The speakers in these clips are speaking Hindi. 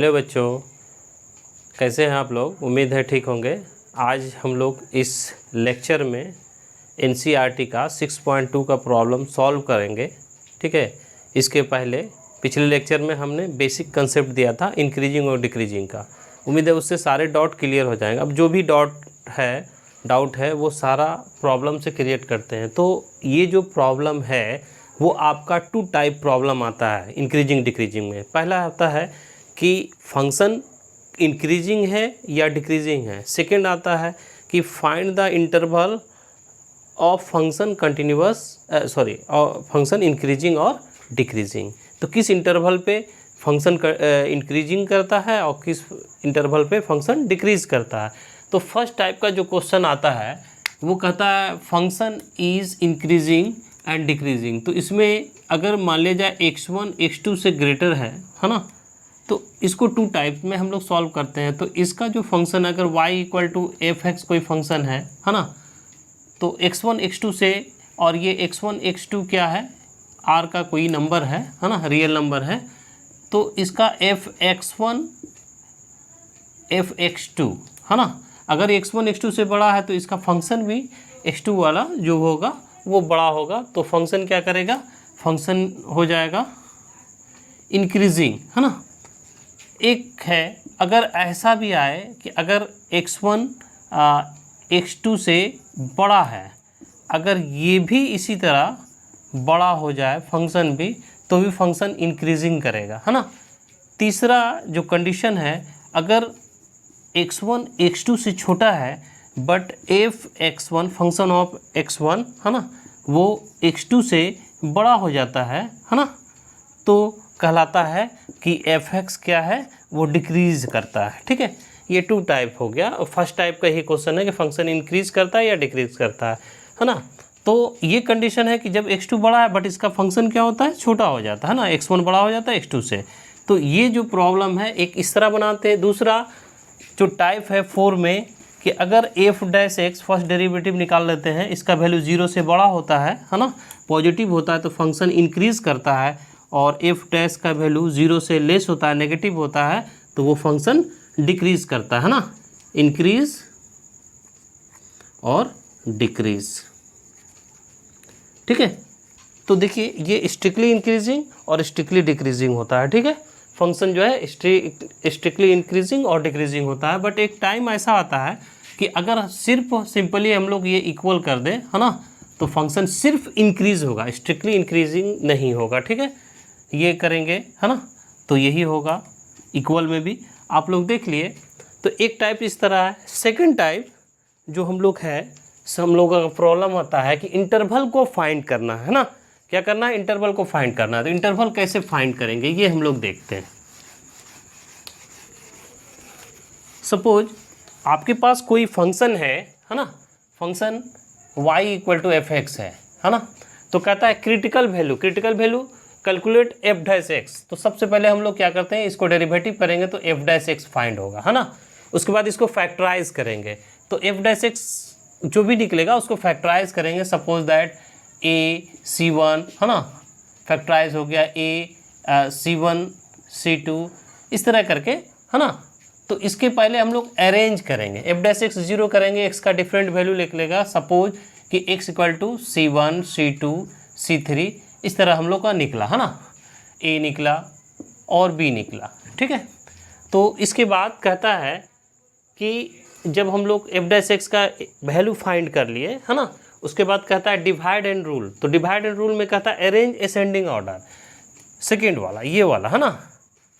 हेलो बच्चों, कैसे हैं आप लोग? उम्मीद है ठीक होंगे। आज हम लोग इस लेक्चर में एनसीईआरटी का 6.2 का प्रॉब्लम सॉल्व करेंगे। ठीक है, इसके पहले पिछले लेक्चर में हमने बेसिक कंसेप्ट दिया था इंक्रीजिंग और डिक्रीजिंग का। उम्मीद है उससे सारे डाउट क्लियर हो जाएंगे। अब जो भी डाउट है वो सारा प्रॉब्लम से क्रिएट करते हैं। तो ये जो प्रॉब्लम है वो आपका 2 टाइप प्रॉब्लम आता है इंक्रीजिंग डिक्रीजिंग में। पहला आता है कि फंक्शन इंक्रीजिंग है या डिक्रीजिंग है। सेकंड आता है कि find the interval of function continuous function increasing और डिक्रीजिंग। तो किस इंटरवल पे फंक्शन इंक्रीजिंग करता है और किस इंटरवल पे फंक्शन डिक्रीज करता है। तो फर्स्ट टाइप का जो क्वेश्चन आता है वो कहता है function is increasing and decreasing. तो इसमें अगर मान लिया जाए x1 x2 से ग्रेटर है ना, तो इसको 2 टाइप में हम लोग सॉल्व करते हैं। तो इसका जो फंक्शन अगर y इक्वल टू fx कोई फंक्शन है ना, तो x1 x2 से, और ये x1 x2 क्या है, r का कोई नंबर है ना, रियल नंबर है, तो इसका fx1 fx2 है ना। अगर x1 x2 से बड़ा है तो इसका फंक्शन भी x2 वाला जो होगा वो बड़ा होगा। तो फंक्शन क्या करेगा, फंक्शन हो जाएगा इंक्रीजिंग है ना। एक है अगर ऐसा भी आए कि अगर x1 x2 से बड़ा है, अगर ये भी इसी तरह बड़ा हो जाए फंक्शन भी, तो भी फंक्शन इंक्रीजिंग करेगा है ना। तीसरा जो कंडीशन है, अगर x1 x2 से छोटा है but fx1 function of x1 है ना, वो x2 से बड़ा हो जाता है ना, तो कहलाता है कि fx क्या है, वो डिक्रीज करता है। ठीक है, ये 2 टाइप हो गया। फर्स्ट टाइप का ही क्वेश्चन है कि फंक्शन इंक्रीज करता है या डिक्रीज करता है ना। तो ये कंडीशन है कि जब x2 बड़ा है बट इसका फंक्शन क्या होता है, छोटा हो जाता है ना, x1 बड़ा हो जाता है x2 से। तो ये जो प्रॉब्लम है एक इस तरह बनाते हैं। दूसरा जो टाइप है 4 में कि अगर f' फर्स्ट डेरिवेटिव निकाल लेते हैं, इसका वैल्यू 0 से बड़ा होता है ना, पॉजिटिव होता है तो फंक्शन इंक्रीज करता है, और f' का वैल्यू 0 से लेस होता है, नेगेटिव होता है, तो वो फंक्शन डिक्रीज करता है ना, इंक्रीज और डिक्रीज। ठीक है, तो देखिए ये स्ट्रिक्टली इंक्रीजिंग और स्ट्रिक्टली डिक्रीजिंग होता है। ठीक है, फंक्शन जो है स्ट्रिक्टली इंक्रीजिंग और डिक्रीजिंग होता है। बट एक टाइम ऐसा आता है कि अगर सिर्फ सिंपली हम लोग ये इक्वल कर दें है ना, तो फंक्शन सिर्फ इंक्रीज होगा, स्ट्रिक्टली इंक्रीजिंग नहीं होगा। ठीक है, ये करेंगे है ना, तो यही होगा। इक्वल में भी आप लोग देख लिए। तो एक टाइप इस तरह है। सेकंड टाइप जो हम लोग का प्रॉब्लम आता है कि इंटरवल को फाइंड करना है ना। क्या करना है, इंटरवल को फाइंड करना है। तो इंटरवल कैसे फाइंड करेंगे ये हम लोग देखते हैं। सपोज आपके पास कोई फंक्शन है ना, function y equal to fx है ना, तो कहता है क्रिटिकल वैल्यू कैलकुलेट f'(x)। तो सबसे पहले हम लोग क्या करते हैं, इसको डेरिवेटिव करेंगे तो f'(x) फाइंड होगा है ना। उसके बाद इसको फैक्टराइज करेंगे तो f'(x) जो भी निकलेगा उसको फैक्टराइज करेंगे। सपोज दैट a(c1) है ना, फैक्टराइज हो गया a(c1) c2 इस तरह करके है ना। तो इसके पहले हम लोग अरेंज करेंगे, f'(x) 0 करेंगे, x का डिफरेंट वैल्यू लिख लेगा। सपोज कि x equal to c1 c2 c3 इस तरह हम लोग का निकला है ना, a निकला और b निकला। ठीक है, तो इसके बाद कहता है कि जब हम लोग f'(x) का वैल्यू फाइंड कर लिए है ना, उसके बाद कहता है डिवाइड एंड रूल। तो डिवाइड एंड रूल में कहता है अरेंज असेंडिंग ऑर्डर, सेकेंड वाला ये वाला है ना।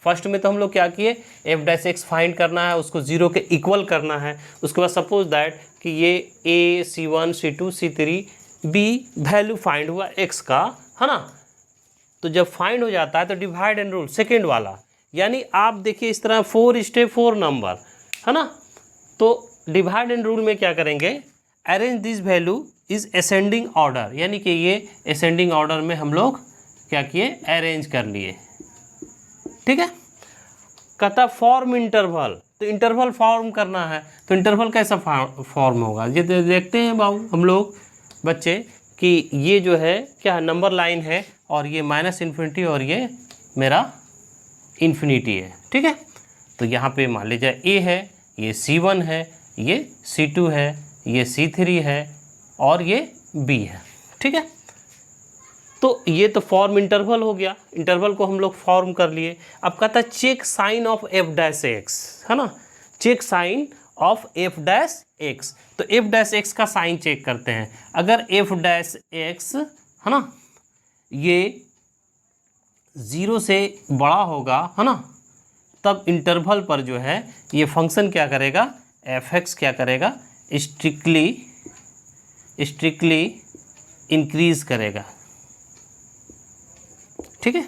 फर्स्ट में तो हम लोग क्या किए, f'(x) फाइंड करना है, उसको 0 के इक्वल करना है। उसके बाद सपोज दैट कि ये a c1 c2 c3 b value find हुआ x का है ना। तो जब फाइंड हो जाता है तो डिवाइड एंड रूल सेकेंड वाला, यानी आप देखिए इस तरह 4 स्टेप 4 नंबर है ना। तो डिवाइड एंड रूल में क्या करेंगे, arrange this value is ascending order, यानी कि ये असेंडिंग ऑर्डर में हम लोग क्या किए, अरेंज कर लिए। ठीक है, कहता फॉर्म इंटरवल। तो इंटरवल फॉर्म करना है, तो इंटरवल कैसा फॉर्म होगा ये देखते हैं बाबू हम लोग बच्चे कि ये जो है क्या नंबर लाइन है और ये -∞ और ये मेरा इन्फिनिटी है। ठीक है, तो यहाँ पे मान लीजिए ए है, ये C1 है, ये C2 है, ये C3 है और ये B है। ठीक है, तो ये तो फॉर्म इंटरवल हो गया, इंटरवल को हम लोग फॉर्म कर लिए। अब कहता है check sign of f dash x, है ना, check sign of f dash x. तो एफ डैश एक्स का साइन चेक करते हैं। अगर एफ डैश एक्स, है ना, ये 0 से बड़ा होगा, है ना, तब इंटरवल पर जो है ये फंक्शन क्या करेगा, एफ एक्स क्या करेगा, स्ट्रिक्टली इंक्रीज करेगा। ठीक है,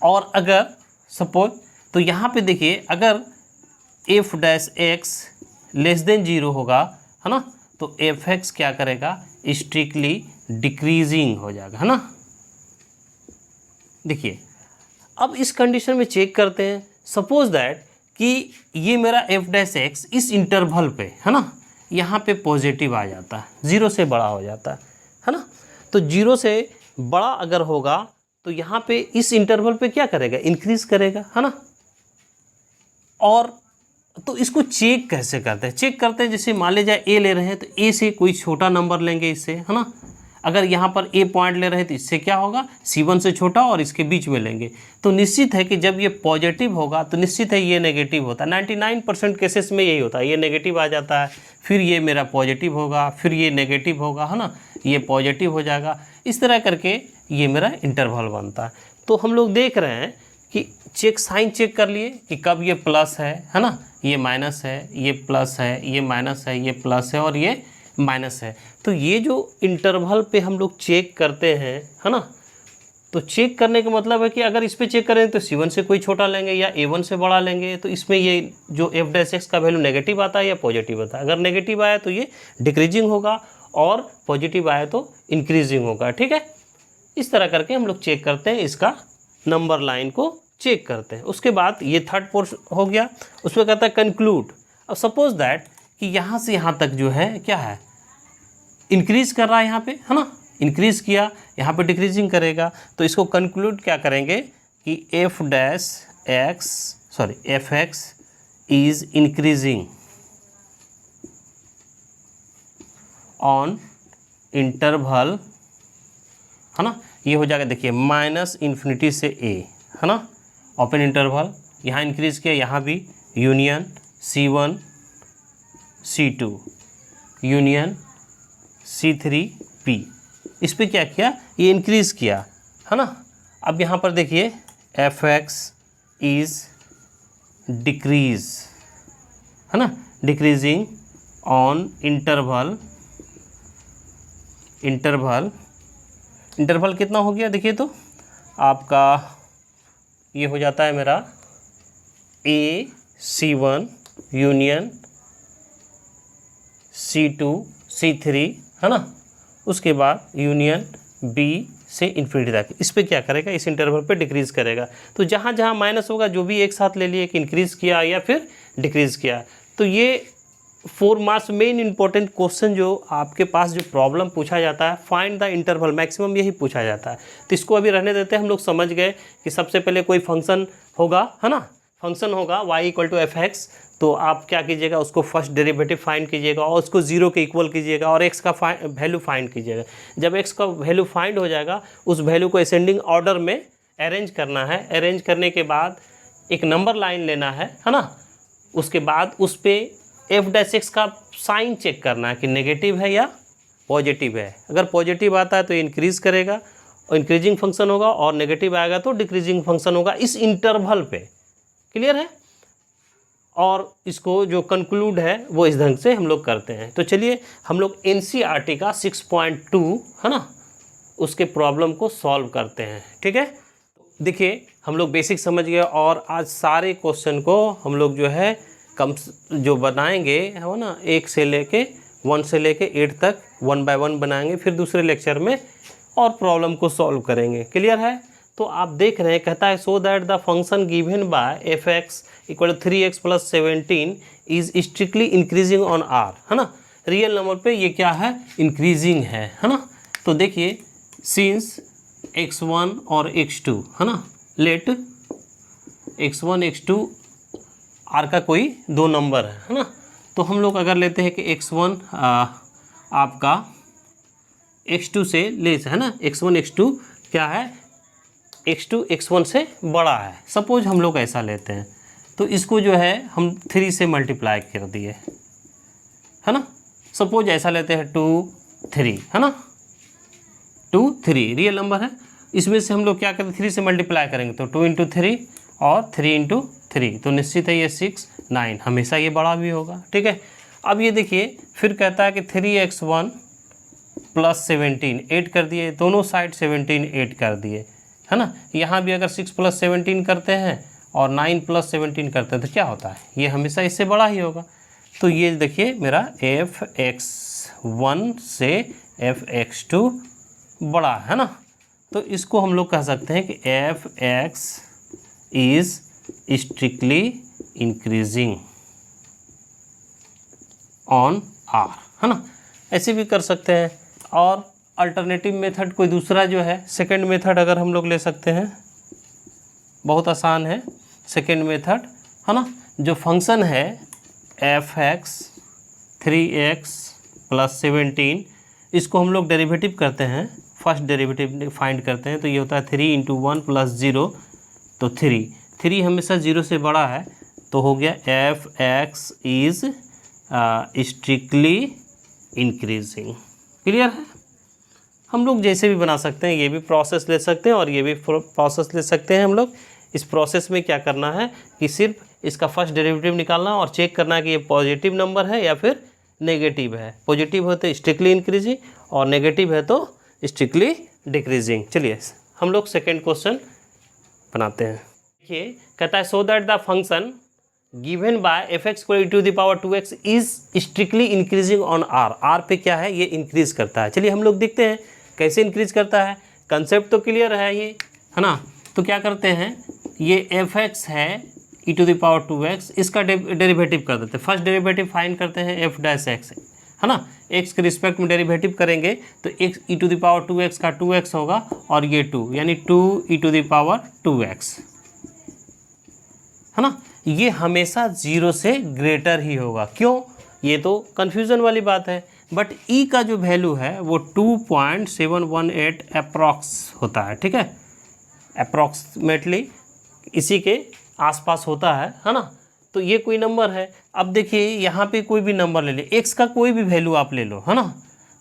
और अगर सपोज, तो यहाँ पे देखिए अगर F dash x less than 0 होगा, है ना, तो एफ एक्स क्या करेगा, स्ट्रिक्टली डिक्रीजिंग हो जाएगा, है ना। देखिए अब इस कंडीशन में चेक करते हैं, सपोज दैट कि ये मेरा एफ डैश एक्स इस इंटरवल पे, है ना, यहाँ पे पॉजिटिव आ जाता है, 0 से बड़ा हो जाता है ना। तो 0 से बड़ा अगर होगा तो यहाँ पे इस इंटरवल पे क्या करेगा, इंक्रीज करेगा, है ना। और तो इसको चेक कैसे करते हैं, चेक करते हैं जैसे मान लीजिए ए ले रहे हैं तो ए से कोई छोटा नंबर लेंगे इससे, है ना। अगर यहाँ पर ए पॉइंट ले रहे हैं तो इससे क्या होगा, C1 से छोटा और इसके बीच में लेंगे। तो निश्चित है कि जब ये पॉजिटिव होगा तो निश्चित है ये नेगेटिव होता है। 99% केसेस में यही होता है, ये नेगेटिव आ जाता है, फिर ये मेरा पॉजिटिव होगा, फिर ये नेगेटिव होगा, है ना, ये पॉजिटिव हो जाएगा। इस तरह करके ये मेरा इंटरवल बनता है। तो हम लोग देख रहे हैं कि चेक साइन चेक कर लिए कि कब ये प्लस है ना, ये माइनस है, ये प्लस है, ये माइनस है, ये प्लस है और ये माइनस है। तो ये जो इंटरवल पे हम लोग चेक करते हैं, है ना, तो चेक करने का मतलब है कि अगर इस पे चेक करें तो C1 से कोई छोटा लेंगे या A1 से बड़ा लेंगे, तो इसमें ये जो एफ डैश एक्स का वैल्यू नेगेटिव आता है या पॉजिटिव आता है। अगर नेगेटिव आया तो ये डिक्रीजिंग होगा और पॉजिटिव आया तो इंक्रीजिंग होगा। ठीक है, इस तरह करके हम लोग चेक करते हैं, इसका नंबर लाइन को चेक करते हैं। उसके बाद ये थर्ड पोर्शन हो गया, उसमें कहता है कंक्लूड। अब सपोज दैट कि यहाँ से यहाँ तक जो है क्या है, इंक्रीज कर रहा है यहाँ पे, है ना, इंक्रीज किया, यहाँ पे डिक्रीजिंग करेगा। तो इसको कंक्लूड क्या करेंगे कि f x is increasing on interval, है ना। ये हो जाएगा, देखिए -∞ से a, है ना, ओपन इंटरवल, यहाँ इंक्रीज किया, यहाँ भी union C1 C2 union C3 P, इस पे क्या किया, ये इंक्रीज किया, है ना। अब यहाँ पर देखिए एफ एक्स इज डिक्रीज, है ना, डिक्रीजिंग ऑन इंटरवल कितना हो गया, देखिए तो आपका ये हो जाता है मेरा A C1 union C2 C3, है ना, उसके बाद यूनियन B से इन्फिनिटी तक। इस पे क्या करेगा, इस इंटरवल पे डिक्रीज करेगा। तो जहाँ जहाँ माइनस होगा जो भी एक साथ ले लिए कि इंक्रीज किया या फिर डिक्रीज किया। तो ये 4 मार्क्स मेन इंपॉर्टेंट क्वेश्चन जो आपके पास जो प्रॉब्लम पूछा जाता है, फाइंड द इंटरवल, मैक्सिमम यही पूछा जाता है। तो इसको अभी रहने देते हैं। हम लोग समझ गए कि सबसे पहले कोई फंक्शन होगा, है ना, फंक्शन होगा y = fx, तो आप क्या कीजिएगा, उसको फर्स्ट डेरिवेटिव फाइंड कीजिएगा और उसको 0 के इक्वल कीजिएगा और x का वैल्यू फाइंड कीजिएगा। जब x का वैल्यू फाइंड हो जाएगा, उस वैल्यू को असेंडिंग ऑर्डर में अरेंज करना है। अरेंज करने के बाद एक नंबर लाइन लेना है ना, उसके बाद उस पर एफ डैश एक्स का साइन चेक करना है कि नेगेटिव है या पॉजिटिव है। अगर पॉजिटिव आता है तो इंक्रीज करेगा और इंक्रीजिंग फंक्शन होगा, और नेगेटिव आएगा तो डिक्रीजिंग फंक्शन होगा इस इंटरवल पे। क्लियर है? और इसको जो कंक्लूड है वो इस ढंग से हम लोग करते हैं। तो चलिए हम लोग NCERT का 6.2, है ना, उसके प्रॉब्लम को सॉल्व करते हैं। ठीक है, देखिए हम लोग बेसिक समझ गए और आज सारे क्वेश्चन को हम लोग जो है जो बनाएंगे, है ना, 1 से लेके 8 तक 1 बाय 1 बनाएंगे, फिर दूसरे लेक्चर में और प्रॉब्लम को सॉल्व करेंगे। क्लियर है? तो आप देख रहे हैं, कहता है so that the function given by f x equal 3x + 17 is strictly increasing on r, है ना। रियल नंबर पे ये क्या है, इंक्रीजिंग है ना। तो देखिए सिंस x1 और x2, है ना, लेट x1 x2 आर का कोई दो नंबर है ना। तो हम लोग अगर लेते हैं कि x1 आपका x2 से लेस है ना, x1 x2 क्या है, x2 x1 से बड़ा है, सपोज हम लोग ऐसा लेते हैं, तो इसको जो है हम 3 से मल्टीप्लाई कर दिए है ना। सपोज ऐसा लेते हैं 2 3 है ना, 2 3 रियल नंबर है, इसमें से हम लोग क्या करें 3 से मल्टीप्लाई करेंगे तो 2 इंटू 3 और 3 इंटू 3, तो निश्चित है ये 6 9, हमेशा ये बड़ा भी होगा। ठीक है, अब ये देखिए फिर कहता है कि 3x1 प्लस 17 8 कर दिए, दोनों साइड 17 8 कर दिए है ना। यहाँ भी अगर 6 प्लस 17 करते हैं और 9 प्लस 17 करते हैं तो क्या होता है, ये हमेशा इससे बड़ा ही होगा। तो ये देखिए मेरा fx1 से fx2 बड़ा है ना, तो इसको हम लोग कह सकते हैं कि fx is strictly increasing on r है ना, ऐसे भी कर सकते हैं। और अल्टरनेटिव मेथड कोई दूसरा जो है, सेकेंड मेथड अगर हम लोग ले सकते हैं, बहुत आसान है सेकेंड मेथड है ना। जो फंक्शन है fx 3x प्लस 17, इसको हम लोग डेरिवेटिव करते हैं, फर्स्ट डेरिवेटिव फाइंड करते हैं, तो ये होता है 3 इंटू 1 प्लस 0, तो 3 हमेशा 0 से बड़ा है, तो हो गया fx is strictly increasing. Clear है, हम लोग जैसे भी बना सकते हैं, ये भी प्रोसेस ले सकते हैं और ये भी प्रोसेस ले सकते हैं। हम लोग इस प्रोसेस में क्या करना है कि सिर्फ इसका फर्स्ट डेरिवेटिव निकालना और चेक करना है कि ये पॉजिटिव नंबर है या फिर नेगेटिव है। पॉजिटिव हो तो स्ट्रिक्टली इंक्रीजिंग और नेगेटिव है तो स्ट्रिक्टली डिक्रीजिंग। चलिए हम लोग सेकेंड क्वेश्चन बनाते हैं। देखिए कहता है so that the function given by fx to the power 2x is strictly increasing on r पे क्या है, ये इंक्रीज करता है। चलिए हम लोग देखते हैं कैसे इंक्रीज करता है, कंसेप्ट तो क्लियर है ये है ना। तो क्या करते हैं, ये fx है e to the power 2x, इसका डेरिवेटिव कर देते हैं। फर्स्ट डेरिवेटिव फाइंड करते हैं f डैश x है ना, x के रिस्पेक्ट में डेरिवेटिव करेंगे तो x e to the power 2x का 2x होगा और ये 2 यानी 2 e to the power 2x है ना। ये हमेशा 0 से ग्रेटर ही होगा, क्यों, ये तो कन्फ्यूज़न वाली बात है। बट e का जो वैल्यू है वो 2.718 अप्रॉक्स होता है। ठीक है, अप्रॉक्सीमेटली इसी के आसपास होता है ना। तो ये कोई नंबर है, अब देखिए यहाँ पे कोई भी नंबर ले ले, x का कोई भी वैल्यू आप ले लो है ना,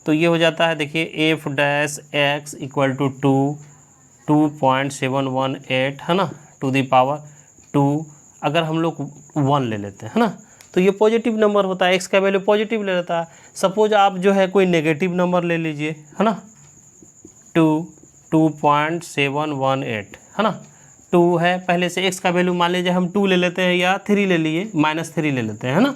तो ये हो जाता है देखिए f dash x equal to 2.718 है ना टू द पावर 2। अगर हम लोग 1 ले लेते हैं है ना, तो ये पॉजिटिव नंबर होता है, x का वैल्यू पॉजिटिव ले लेता है। सपोज आप जो है कोई नेगेटिव नंबर ले लीजिए है ना, 2.718 है ना, 2 है पहले से, x का वैल्यू मान लीजिए हम 2 ले लेते हैं या 3 ले लिए, -3 ले लेते हैं है ना,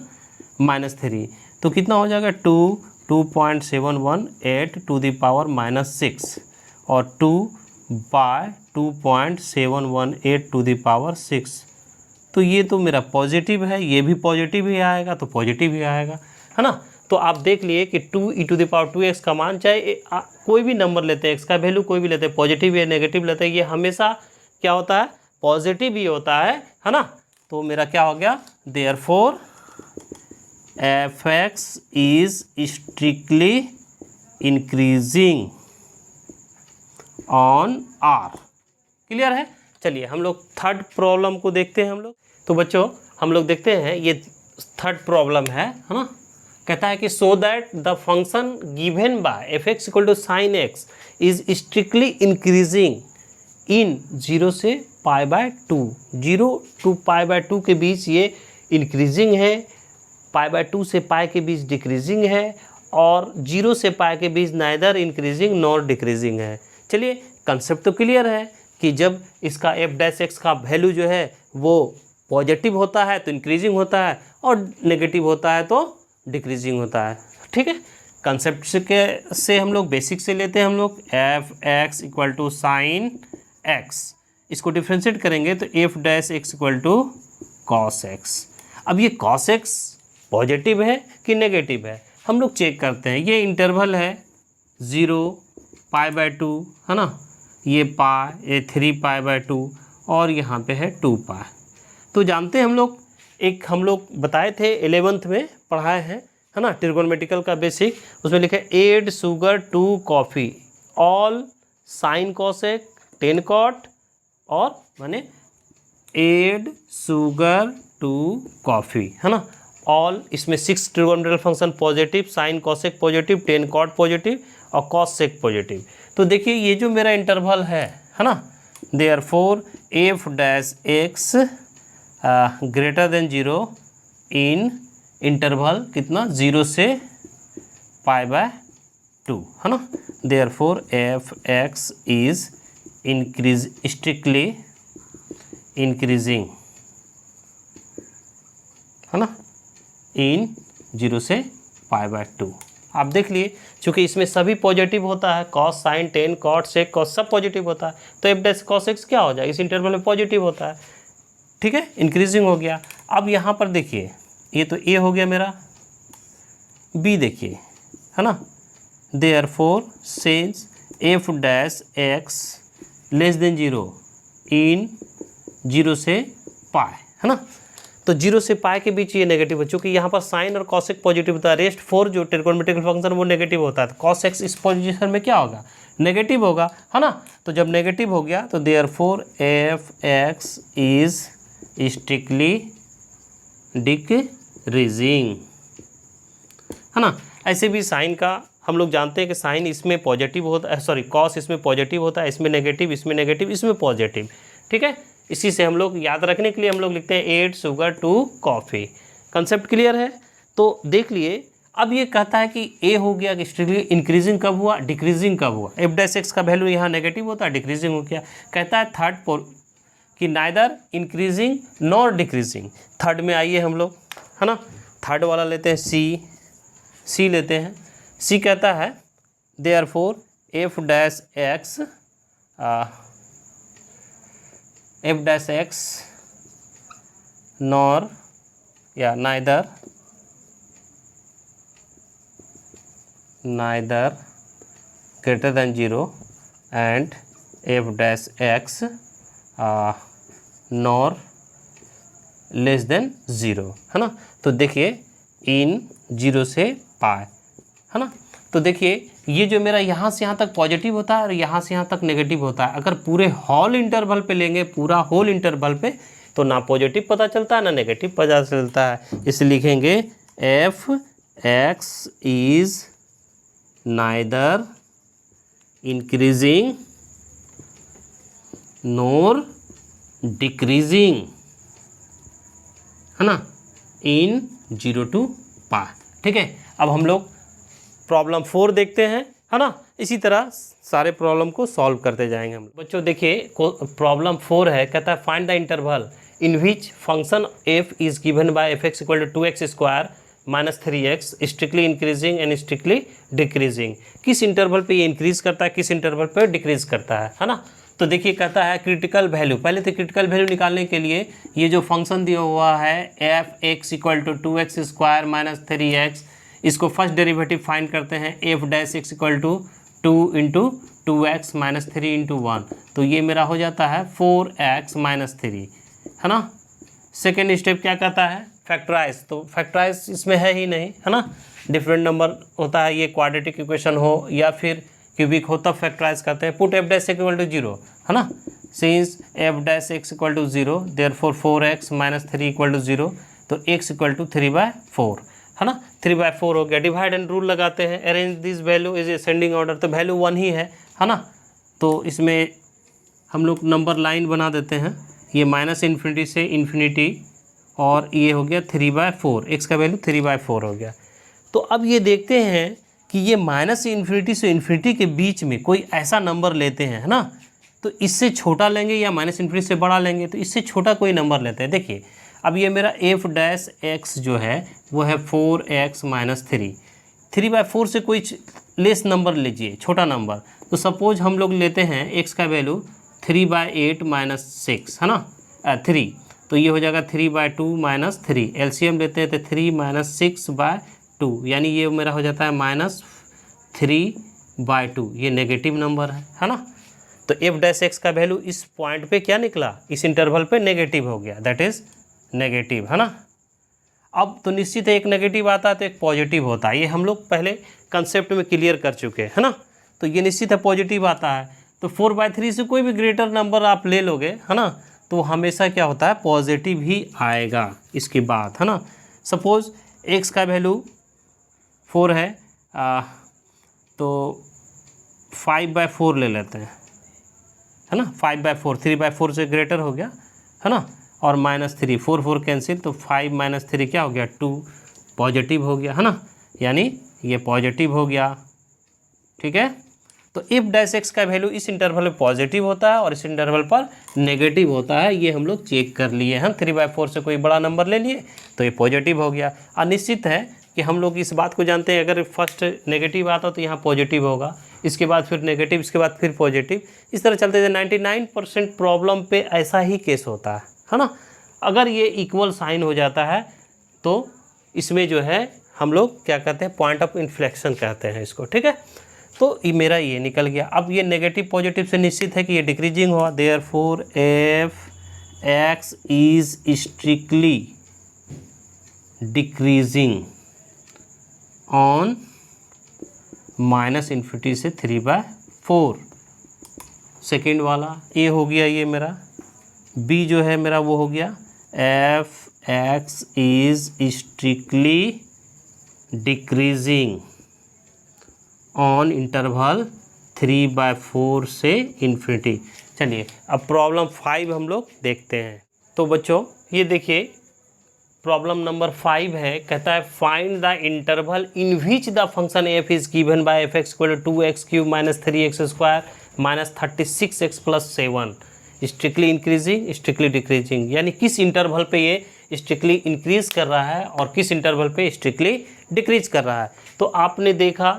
-3, तो कितना हो जाएगा 2.718 टू द पावर -6 और 2/2.718 टू द पावर 6। तो ये तो मेरा पॉजिटिव है, ये भी पॉजिटिव ही आएगा, तो पॉजिटिव ही आएगा है ना। तो आप देख लिए कि 2 e to the power 2x का मान, चाहे कोई भी नंबर लेते हैं, x का वैल्यू कोई भी लेते हैं, पॉजिटिव या नेगेटिव लेते हैं, ये हमेशा क्या होता है, पॉजिटिव ही होता है ना। तो मेरा क्या हो गया, therefore fx is strictly increasing on r। Clear है, चलिए हम लोग थर्ड प्रॉब्लम को देखते हैं हम लोग। तो बच्चों हम लोग देखते हैं, ये थर्ड प्रॉब्लम है ना। कहता है कि so that the function given by fx equal to sine x is strictly increasing in 0 से π/2, 0 to π/2 के बीच ये इंक्रीजिंग है, π/2 से π के बीच डिक्रीजिंग है और 0 से π के बीच नाइदर इंक्रीजिंग नॉर डिक्रीजिंग है। चलिए कंसेप्ट तो क्लियर है कि जब इसका f डैश x का वैल्यू जो है वो पॉजिटिव होता है तो इंक्रीजिंग होता है और नेगेटिव होता है तो डिक्रीजिंग होता है। ठीक है, कंसेप्ट से हम लोग बेसिक से लेते हैं, हम लोग f(x) equal to sine x, इसको डिफ्रेंशिएट करेंगे तो f dash x equal to cos x। अब ये कॉस x पॉजिटिव है कि नेगेटिव है, हम लोग चेक करते हैं। ये इंटरवल है 0 π/2 है ना, ये ये 3 π/2 और यहाँ पे है 2 π। तो जानते हैं हम लोग एक हम लोग बताए थे 11th में पढ़ाए हैं, है ना, ट्रिगोनोमेट्रिकल का बेसिक, उसमें लिखा है add sugar to coffee all sine cosec tan cot, और माने एड शुगर टू कॉफ़ी, है ना, ऑल, इसमें 6 trigonometrical function positive, sine cosec positive, tan cot positive और कॉस सेक पॉजिटिव। तो देखिए ये जो मेरा इंटरवल है ना, therefore f dash x greater than 0 in interval कितना 0 से π/2, है ना, therefore f x is increase strictly increasing, है ना, इन 0 से π/2। आप देख लिए चूँकि इसमें सभी पॉजिटिव होता है, cos sine tan cot sec cos सब पॉजिटिव होता है, तो एफ डैश कॉस एक्स क्या हो जाएगा, इस इंटरवल में पॉजिटिव होता है, ठीक है, इंक्रीजिंग हो गया। अब यहाँ पर देखिए ये तो ए हो गया मेरा, बी देखिए, है ना, therefore since f dash x less than 0 इन 0 से पाई, है ना, तो 0 से पाई के बीच ये नेगेटिव है, चूँकि यहाँ पर साइन और कॉसेक पॉजिटिव होता है, रेस्ट 4 जो ट्रिगोनोमेट्रिकल फंक्शन वो नेगेटिव होता है, तो कॉस एक्स इस पोजीशन में क्या होगा, नेगेटिव होगा, है ना, तो जब नेगेटिव हो गया तो therefore f x is strictly decreasing, है ना। ऐसे भी साइन का हम लोग जानते हैं कि साइन इसमें पॉजिटिव होता है, सॉरी कॉस इसमें पॉजिटिव होता है, इसमें नेगेटिव, इसमें नेगेटिव, इसमें पॉजिटिव, ठीक है। इसी से हम लोग याद रखने के लिए हम लोग लिखते हैं add sugar to coffee. Concept clear है? तो देख लिए। अब ये कहता है कि ए हो गया कि स्ट्रिक्टली इंक्रीजिंग कब हुआ, डिक्रीजिंग कब हुआ, एफ डैश एक्स का वैल्यू यहाँ नेगेटिव होता है, डिक्रीजिंग हो गया। कहता है थर्ड कि neither increasing nor decreasing. Third में आइए हम लोग, है ना, थर्ड वाला लेते हैं, सी लेते हैं। सी कहता है therefore f dash x nor या neither greater than 0 and f dash x nor less than 0, है ना। तो देखिए इन 0 से पाई, है ना। तो देखिए ये जो मेरा यहाँ से यहाँ तक पॉजिटिव होता है और यहाँ से यहाँ तक नेगेटिव होता है। अगर पूरे होल इंटरवल पे लेंगे, पूरा होल इंटरवल पे, तो ना पॉजिटिव पता चलता है ना नेगेटिव पता चलता है। इसलिए लिखेंगे F x is neither increasing NOR decreasing, है ना, इन 0 to पाई। ठीक है, अब हम लोग प्रॉब्लम 4 देखते हैं, है ना। इसी तरह सारे प्रॉब्लम को सॉल्व करते जाएंगे हम। बच्चों देखिए प्रॉब्लम 4 है, कहता है find the interval in which function f is given by f x equal to 2x square minus 3x strictly increasing and strictly decreasing. किस इंटरवल पे ये इंक्रीज करता है, किस इंटरवल पे डिक्रीज करता है ना। तो देखिए कहता है क्रिटिकल वैल्यू, पहले तो क्रिटिकल वैल्यू निकालने के लिए ये जो फंक्शन दिया हुआ है f x equal to 2x square minus 3x, इसको फर्स्ट डेरिवेटिव फाइंड करते हैं। F dash x equal to 2 into 2x minus 3 into 1, तो ये मेरा हो जाता है 4x माइनस 3, है ना। सेकेंड स्टेप क्या कहता है, फैक्टराइज, तो फैक्टराइज इसमें है ही नहीं, है ना। डिफरेंट नंबर होता है, ये क्वाड्रेटिक इक्वेशन हो या फिर क्यूबिक हो तब फैक्टराइज करते हैं। Put f dash equal to 0, है ना, since f dash x equal to 0 therefore 4x minus 3 equal to 0, तो x इक्वल टू 3/4, है ना, 3/4 हो गया। डिवाइड एंड रूल लगाते हैं, arrange this value is ascending order, तो वैल्यू 1 ही है ना। तो इसमें हम लोग नंबर लाइन बना देते हैं, ये माइनस इन्फिनिटी से इन्फिनिटी, और ये हो गया 3/4, x का वैल्यू 3/4 हो गया। तो अब ये देखते हैं कि ये माइनस इन्फिनिटी से इन्फिनिटी के बीच में कोई ऐसा नंबर लेते हैं, है ना, तो इससे छोटा लेंगे या माइनस इन्फिनिटी से बड़ा लेंगे, तो इससे छोटा कोई नंबर लेते हैं। देखिए अब ये मेरा एफ डैश एक्स जो है वो है 4x माइनस 3/4 से कोई लेस नंबर लीजिए, छोटा नंबर। तो सपोज हम लोग लेते हैं x का वैल्यू 3/8 माइनस 6, है ना, 3, तो ये हो जाएगा 3/2 माइनस 3। एलसीएम लेते हैं तो 3 माइनस 6/2, यानी ये मेरा हो जाता है माइनस 3/2। ये नेगेटिव नंबर है ना। तो एफ डैश एक्स का वैल्यू इस पॉइंट पे क्या निकला, इस इंटरवल पे नेगेटिव हो गया, दैट इज नेगेटिव, है ना। अब तो निश्चित है एक नेगेटिव आता है तो एक पॉजिटिव होता है, ये हम लोग पहले कंसेप्ट में क्लियर कर चुके हैं, है ना। तो ये निश्चित है पॉजिटिव आता है, तो 4/3 से कोई भी ग्रेटर नंबर आप ले लोगे, है ना, तो हमेशा क्या होता है पॉजिटिव ही आएगा इसके बाद, है ना। सपोज x का वैल्यू 4 है, तो 5/4 ले लेते हैं, है ना। 5/4 3/4 से ग्रेटर हो गया, है ना, और -3 4 4 कैंसिल, तो 5 - 3 क्या हो गया 2, पॉजिटिव हो गया, है ना, यानी ये पॉजिटिव हो गया, ठीक है। तो इफ डैश एक्स का वैल्यू इस इंटरवल में पॉजिटिव होता है और इस इंटरवल पर नेगेटिव होता है, ये हम लोग चेक कर लिए हैं। 3/4 से कोई बड़ा नंबर ले लिए तो ये पॉजिटिव हो गया। और निश्चित है कि हम लोग इस बात को जानते हैं, अगर फर्स्ट नेगेटिव आता तो यहाँ पॉजिटिव होगा, इसके बाद फिर नेगेटिव, इसके बाद फिर पॉजिटिव, इस तरह चलते थे। 99% प्रॉब्लम पे ऐसा ही केस होता है ना। अगर ये इक्वल साइन हो जाता है तो इसमें जो है हम लोग क्या कहते हैं पॉइंट ऑफ इन्फ्लेक्शन कहते हैं इसको, ठीक है। तो ये मेरा ये निकल गया। अब ये नेगेटिव पॉजिटिव से निश्चित है कि ये डिक्रीजिंग हुआ, therefore f x is strictly decreasing on -∞ से 3/4। सेकेंड वाला ए हो गया ये मेरा, बी जो है मेरा वो हो गया F x is strictly decreasing on interval 3/4 से इन्फिनिटी। चलिए अब प्रॉब्लम 5 हम लोग देखते हैं। तो बच्चों ये देखिए प्रॉब्लम नंबर 5 है, कहता है find the interval in which the function f is given by f x equal to 2x³ - 3x² - 36x + 7 strictly increasing strictly decreasing, यानी किस इंटरवल पे ये स्ट्रिक्टली इंक्रीज कर रहा है और किस इंटरवल पे स्ट्रिक्टली डिक्रीज कर रहा है। तो आपने देखा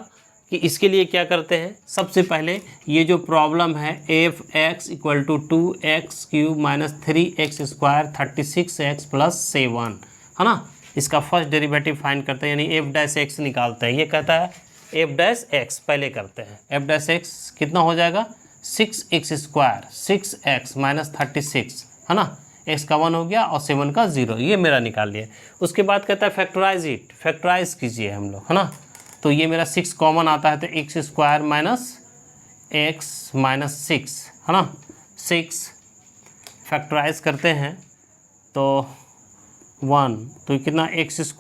कि इसके लिए क्या करते हैं, सबसे पहले ये जो प्रॉब्लम है f x equal to 2x³ - 3x² 36x + 7, है ना, इसका फर्स्ट डेरिवेटिव फाइंड करते हैं, यानी एफ डैश एक्स निकालते हैं। ये कहता है एफ डैश एक्स पहले करते हैं, एफ डैश एक्स कितना हो जाएगा 6x², 6x - 36, है ना, x का 1 हो गया और 7 का 0, ये मेरा निकाल लिया। उसके बाद कहता है फैक्टराइज इट, फैक्टराइज कीजिए हम लोग, है ना। तो ये मेरा 6 कॉमन आता है तो x² - x - 6, है ना, 6 फैक्टराइज करते हैं तो 1, तो कितना x² -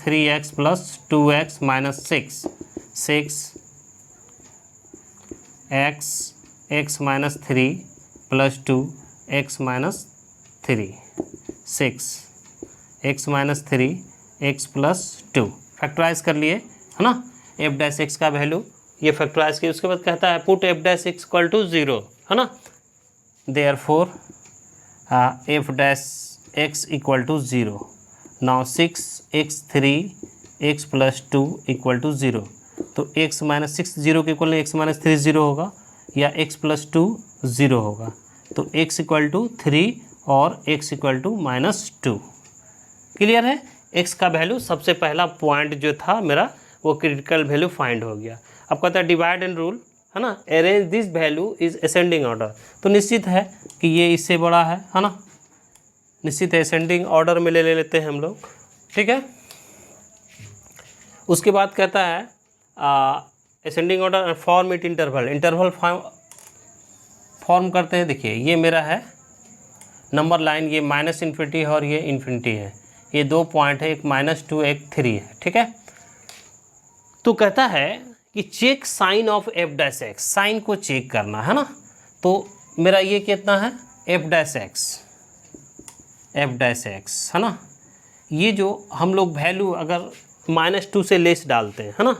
3x + 2x - 6, 6 x - 3 + 2 x - 3, 6 x - 3 x + 2 factorise कर लिए, है ना। एफ डैश एक्स का वैल्यू ये फैक्टराइज किया, उसके बाद कहता है put f dash x equal to 0, है ना, therefore f dash x equal to 0। Now 6x3 x + 2 = 0, तो x - 6 0 के इक्वल x - 3 0 होगा या x + 2 0 होगा, तो x = 3 और x = -2। क्लियर है। x का वैल्यू सबसे पहला पॉइंट जो था मेरा वो क्रिटिकल वैल्यू फाइंड हो गया। अब कहता है डिवाइड एंड रूल, है ना, arrange this value is ascending order, तो निश्चित है कि ये इससे बड़ा है ना, निश्चित है असेंडिंग ऑर्डर में ले लेते हैं हम लोग, ठीक है। उसके बाद कहता है ascending order form it interval, interval form करते हैं। देखिए ये मेरा है नंबर लाइन, ये -∞ है और ये इन्फिनिटी है, ये 2 पॉइंट है, एक -2 एक 3 है, ठीक है। तो कहता है कि check sign of f dash x, sign को चेक करना है ना। तो मेरा ये कितना है एफ डैश एक्स, है ना, ये जो हम लोग वैल्यू अगर -2 से लेस डालते हैं, है ना,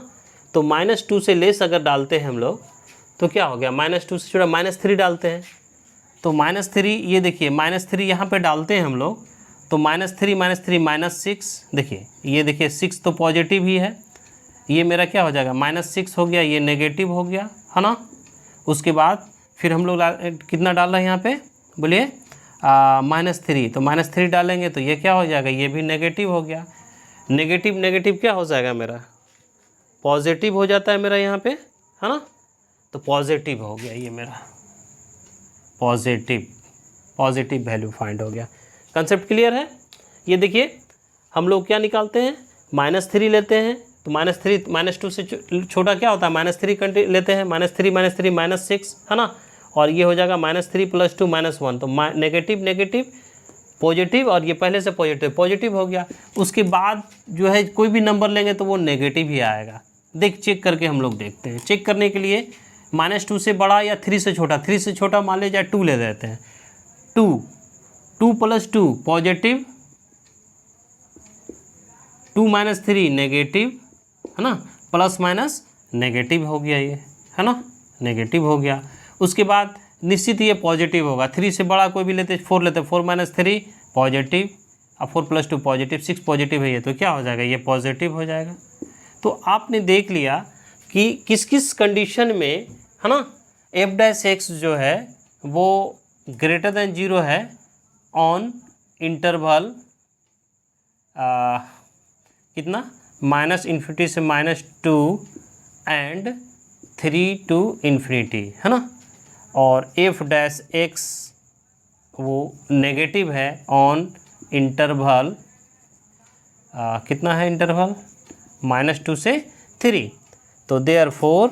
तो -2 से लेस अगर डालते हैं हम लोग तो क्या हो गया, -2 से छोटा -3 डालते हैं, तो -3, ये देखिए -3 यहाँ पे डालते हैं हम लोग, तो -3 - 6, देखिए ये देखिए 6 तो पॉजिटिव ही है, ये मेरा क्या हो जाएगा -6 हो गया, ये नेगेटिव हो गया, है ना। उसके बाद फिर हम लोग कितना डाल रहे हैं यहाँ पे बोलिए -3, तो -3 डालेंगे तो ये क्या हो जाएगा, ये भी नेगेटिव हो गया, नेगेटिव नेगेटिव क्या हो जाएगा मेरा पॉजिटिव हो जाता है मेरा यहाँ पे, है ना, तो पॉजिटिव हो गया, ये मेरा पॉजिटिव वैल्यू फाइंड हो गया। कंसेप्ट क्लियर है। ये देखिए हम लोग क्या निकालते हैं, -3 लेते हैं। तो -3 -2 से छोटा क्या होता है, -3 लेते हैं, -3 -6 है ना। और ये हो जाएगा -3 + 2 -1, तो नेगेटिव नेगेटिव पॉजिटिव, और ये पहले से पॉजिटिव हो गया। उसके बाद जो है कोई भी नंबर लेंगे तो वो नेगेटिव ही आएगा। चेक करके हम लोग देखते हैं। चेक करने के लिए -2 से बड़ा या 3 से छोटा, 3 से छोटा मान ले जाए 2 ले देते हैं। 2 + 2 पॉजिटिव, 2 - 3 नेगेटिव है ना, प्लस माइनस नेगेटिव हो गया ये, है ना, नेगेटिव हो गया। उसके बाद निश्चित ये पॉजिटिव होगा। 3 से बड़ा कोई भी लेते, 4 लेते, 4 - 3 पॉजिटिव, अब 4 + 2 पॉजिटिव, 6 पॉजिटिव है ये, तो क्या हो जाएगा, ये पॉजिटिव हो जाएगा। तो आपने देख लिया कि किस किस कंडीशन में, है ना, f' जो है वो >0 है ऑन इंटरवल कितना, -∞ से -2 एंड 3 to ∞, है ना। और f' वो नेगेटिव है ऑन इंटरवल कितना है, इंटरवल -2 से 3। तो therefore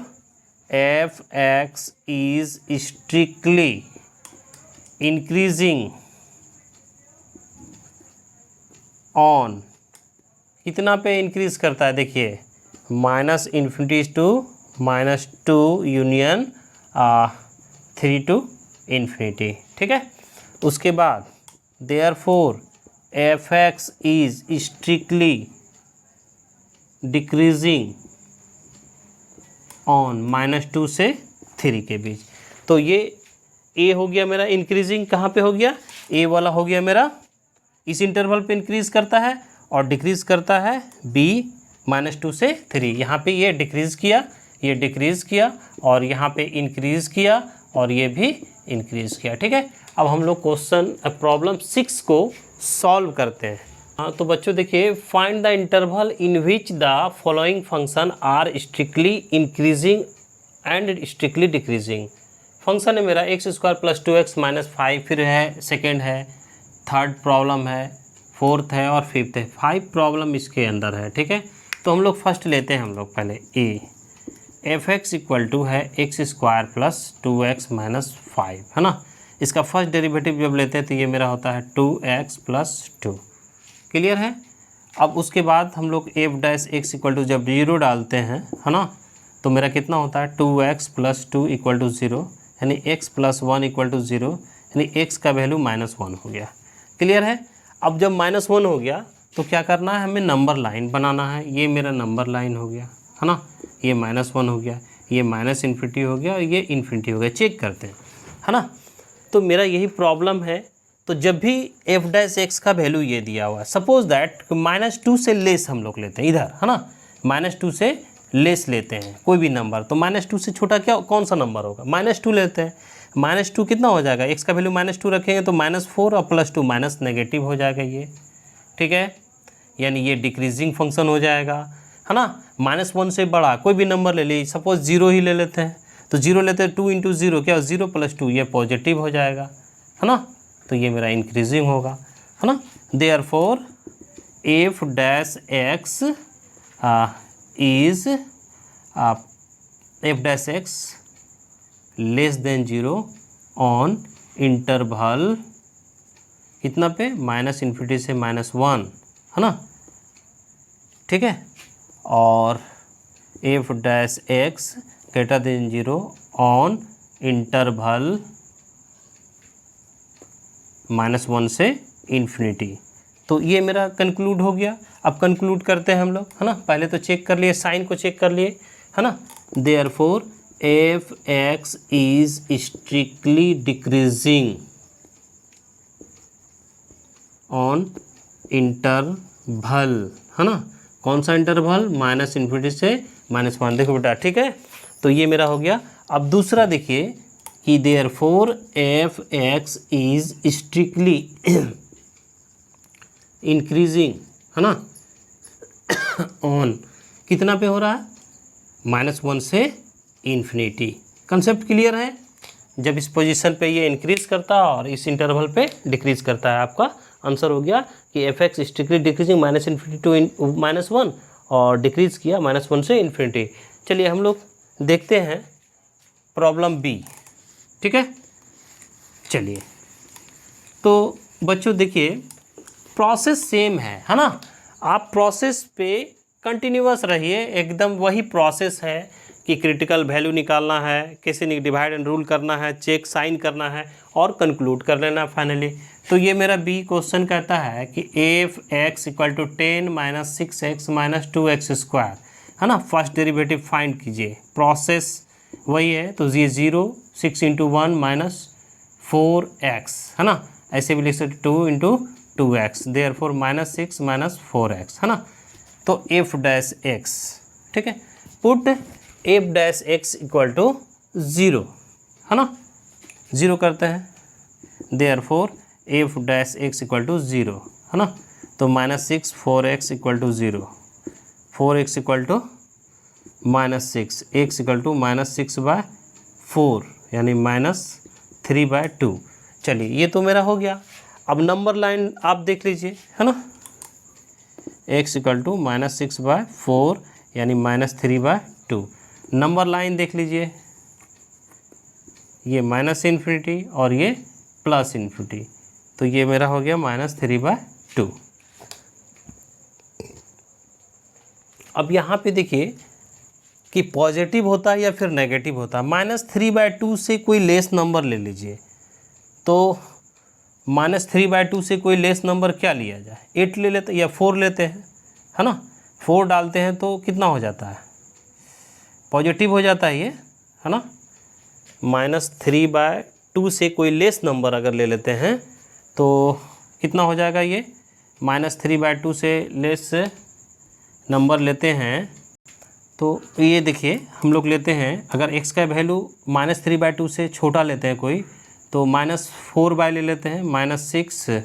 f(x) is strictly increasing on, कितना पे इंक्रीज करता है, देखिए -∞ to -2 यूनियन 3 to ∞, ठीक है। उसके बाद therefore f(x) is strictly decreasing on -2 से 3 के बीच। तो ये ए हो गया मेरा इंक्रीजिंग, कहाँ पे हो गया, ए वाला हो गया मेरा इस इंटरवल पे इंक्रीज करता है, और डिक्रीज करता है बी -2 से 3। यहाँ पे ये डिक्रीज़ किया, ये डिक्रीज़ किया, और यहाँ पे इंक्रीज़ किया, और ये भी इंक्रीज़ किया, ठीक है। अब हम लोग क्वेश्चन प्रॉब्लम 6 को सॉल्व करते हैं। हाँ, तो बच्चों देखिए, find the interval in which the following function are strictly increasing and strictly decreasing. Function है मेरा x² + 2x - 5, फिर है सेकेंड है, थर्ड प्रॉब्लम है, फोर्थ है, और फिफ्थ है। 5 प्रॉब्लम इसके अंदर है, ठीक है। तो हम लोग फर्स्ट लेते हैं, हम लोग पहले ए, f(x) है x² + 2x - 5, है ना। इसका फर्स्ट डेरिवेटिव जब लेते हैं तो ये मेरा होता है 2x + 2, क्लियर है। अब उसके बाद हम लोग f' जब 0 डालते हैं, है ना, तो मेरा कितना होता है 2x + 2 = 0, यानी x + 1 = 0, यानी x का वैल्यू -1 हो गया, क्लियर है। अब जब -1 हो गया तो क्या करना है, हमें नंबर लाइन बनाना है। ये मेरा नंबर लाइन हो गया, है ना, ये -1 हो गया, ये -∞ हो गया, और ये ∞ हो गया। चेक करते हैं, है ना। तो मेरा यही प्रॉब्लम है। तो जब भी f' का वैल्यू ये दिया हुआ है, सपोज दैट -2 से लेस हम लोग लेते हैं इधर, है ना, -2 से लेस लेते हैं कोई भी नंबर, तो -2 से छोटा क्या कौन सा नंबर होगा, -2 लेते हैं। -2 कितना हो जाएगा, x का वैल्यू -2 रखेंगे तो -4 और +2 माइनस नेगेटिव हो जाएगा ये, ठीक है। यानी ये डिक्रीजिंग फंक्शन हो जाएगा, है ना। -1 से बड़ा कोई भी नंबर ले लीजिए, सपोज 0 ही ले लेते हैं, तो 0 लेते हैं, 2 × 0 क्या, 0 + 2 ये पॉजिटिव हो जाएगा, है ना। तो ये मेरा इंक्रीजिंग होगा, है ना। Therefore f' is f' less than 0 on interval कितना पे, -∞ से -1, है ना, ठीक है। और f' > 0 ऑन इंटरवल -1 से ∞। तो ये मेरा कंक्लूड हो गया। अब कंक्लूड करते हैं हम लोग, है ना। पहले तो चेक कर लिए, साइन को चेक कर लिए, है ना। Therefore f(x) is strictly decreasing on interval, है ना। कौन सा इंटरवल, -∞ से -1। देखो बेटा, ठीक है। तो ये मेरा हो गया। अब दूसरा देखिए कि therefore f(x) is strictly increasing, है ना, ऑन कितना पे हो रहा है, -1 से ∞। कंसेप्ट क्लियर है। जब इस पोजीशन पे ये इंक्रीज करता है और इस इंटरवल पे डिक्रीज करता है, आपका आंसर हो गया कि f x strictly decreasing minus infinity to minus one और डिक्रीज किया माइनस वन से इन्फिनिटी। चलिए हम लोग देखते हैं प्रॉब्लम बी। ठीक है, चलिए तो बच्चों देखिए प्रोसेस सेम है ना। आप प्रोसेस पे कंटिन्यूअस रहिए, एकदम वही प्रोसेस है कि क्रिटिकल वैल्यू निकालना है, कैसे डिवाइड एंड रूल करना है, चेक साइन करना है और कंक्लूड कर लेना फाइनली। तो ये मेरा बी क्वेश्चन कहता है कि f x equal to 10 minus 6x minus 2x square, है ना, फर्स्ट डेरिवेटिव फाइंड कीजिए। प्रोसेस वही है, तो ये 0 6 इंटू 1 माइनस 4x, है ना, ऐसे भी लिख सकते 2 into 2x, therefore minus 6 minus 4x, है ना। तो एफ डैश एक्स, ठीक है, put f dash x equal to 0, है ना, 0 करते हैं, therefore f dash x equal to 0, है ना। तो minus 6 4x equal to 0, 4x equal to minus 6, x equal to minus 6/4 यानी माइनस 3/2। चलिए ये तो मेरा हो गया। अब नंबर लाइन आप देख लीजिए, है ना, x इक्वल टू माइनस 6/4 यानी माइनस 3/2। नंबर लाइन देख लीजिए, ये माइनस इन्फिनिटी और ये प्लस इन्फिनिटी, तो ये मेरा हो गया माइनस 3/2। अब यहाँ पे देखिए कि पॉजिटिव होता है या फिर नेगेटिव होता है। माइनस 3/2 से कोई लेस नंबर ले लीजिए, तो माइनस 3/2 से कोई लेस नंबर क्या लिया जाए, 8 ले लेते या 4 लेते हैं, है ना, 4 डालते हैं तो कितना हो जाता है, पॉजिटिव हो जाता है ये, है ना। माइनस 3/2 से कोई लेस नंबर अगर ले लेते हैं तो कितना हो जाएगा, ये माइनस 3/2 से लेस नंबर लेते हैं तो ये देखिए हम लोग लेते हैं, अगर x का वैल्यू माइनस 3/2 से छोटा लेते हैं कोई, तो माइनस 4 ले लेते हैं, माइनस 6,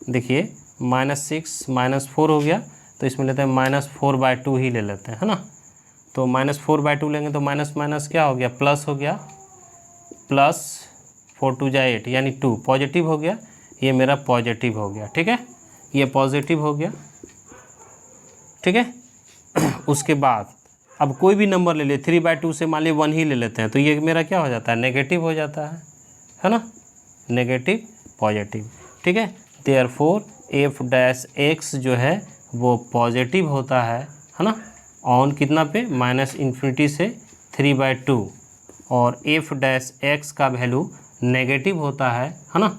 देखिए माइनस 6 माइनस 4 हो गया, तो इसमें लेते हैं माइनस 4/2 ही ले लेते हैं, है ना। तो माइनस 4/2 लेंगे तो माइनस माइनस क्या हो गया, प्लस हो गया, प्लस 4 2 जा 8 यानी 2, पॉजिटिव हो गया, ये मेरा पॉजिटिव हो गया, ठीक है, ये पॉजिटिव हो गया, ठीक है। उसके बाद अब कोई भी नंबर ले ले, 3/2 से मान लीजिए 1 ही ले लेते हैं, तो ये मेरा क्या हो जाता है, नेगेटिव हो जाता है ना, नेगेटिव पॉजिटिव, ठीक है। देयरफॉर एफ डैश एक्स जो है वो पॉजिटिव होता है ना, ऑन कितना पे, माइनस इन्फिनिटी से 3/2, और एफ डैश एक्स का वैल्यू नेगेटिव होता है ना,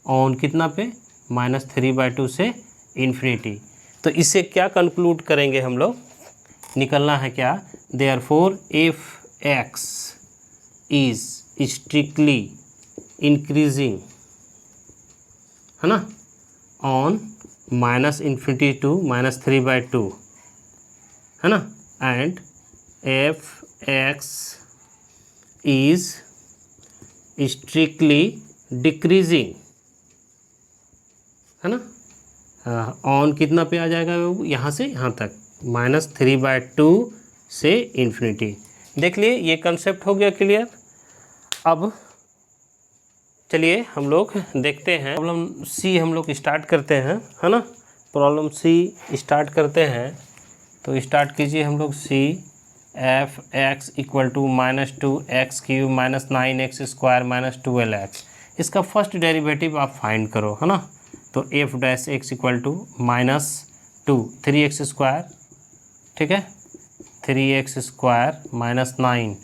ऑन कितना पे, माइनस 3/2 से इन्फिनिटी। तो इससे क्या कंक्लूड करेंगे हम लोग, निकलना है क्या, therefore f x is strictly increasing, है ना, on minus infinity to minus 3/2, है ना, and f x is strictly decreasing, है ना, ऑन कितना पे आ जाएगा, यहाँ से यहाँ तक माइनस 3/2 से इन्फिनिटी। देख लिए ये कंसेप्ट हो गया क्लियर। अब चलिए हम लोग देखते हैं प्रॉब्लम सी, हम लोग स्टार्ट करते हैं, है ना, प्रॉब्लम सी स्टार्ट करते हैं। तो स्टार्ट कीजिए हम लोग, see f x equal to minus 2x³ minus 9x² minus 12x, इसका फर्स्ट डेरिवेटिव आप फाइंड करो, है ना। तो f dash x equal to minus 2 3x², ठीक है, 3x² minus 9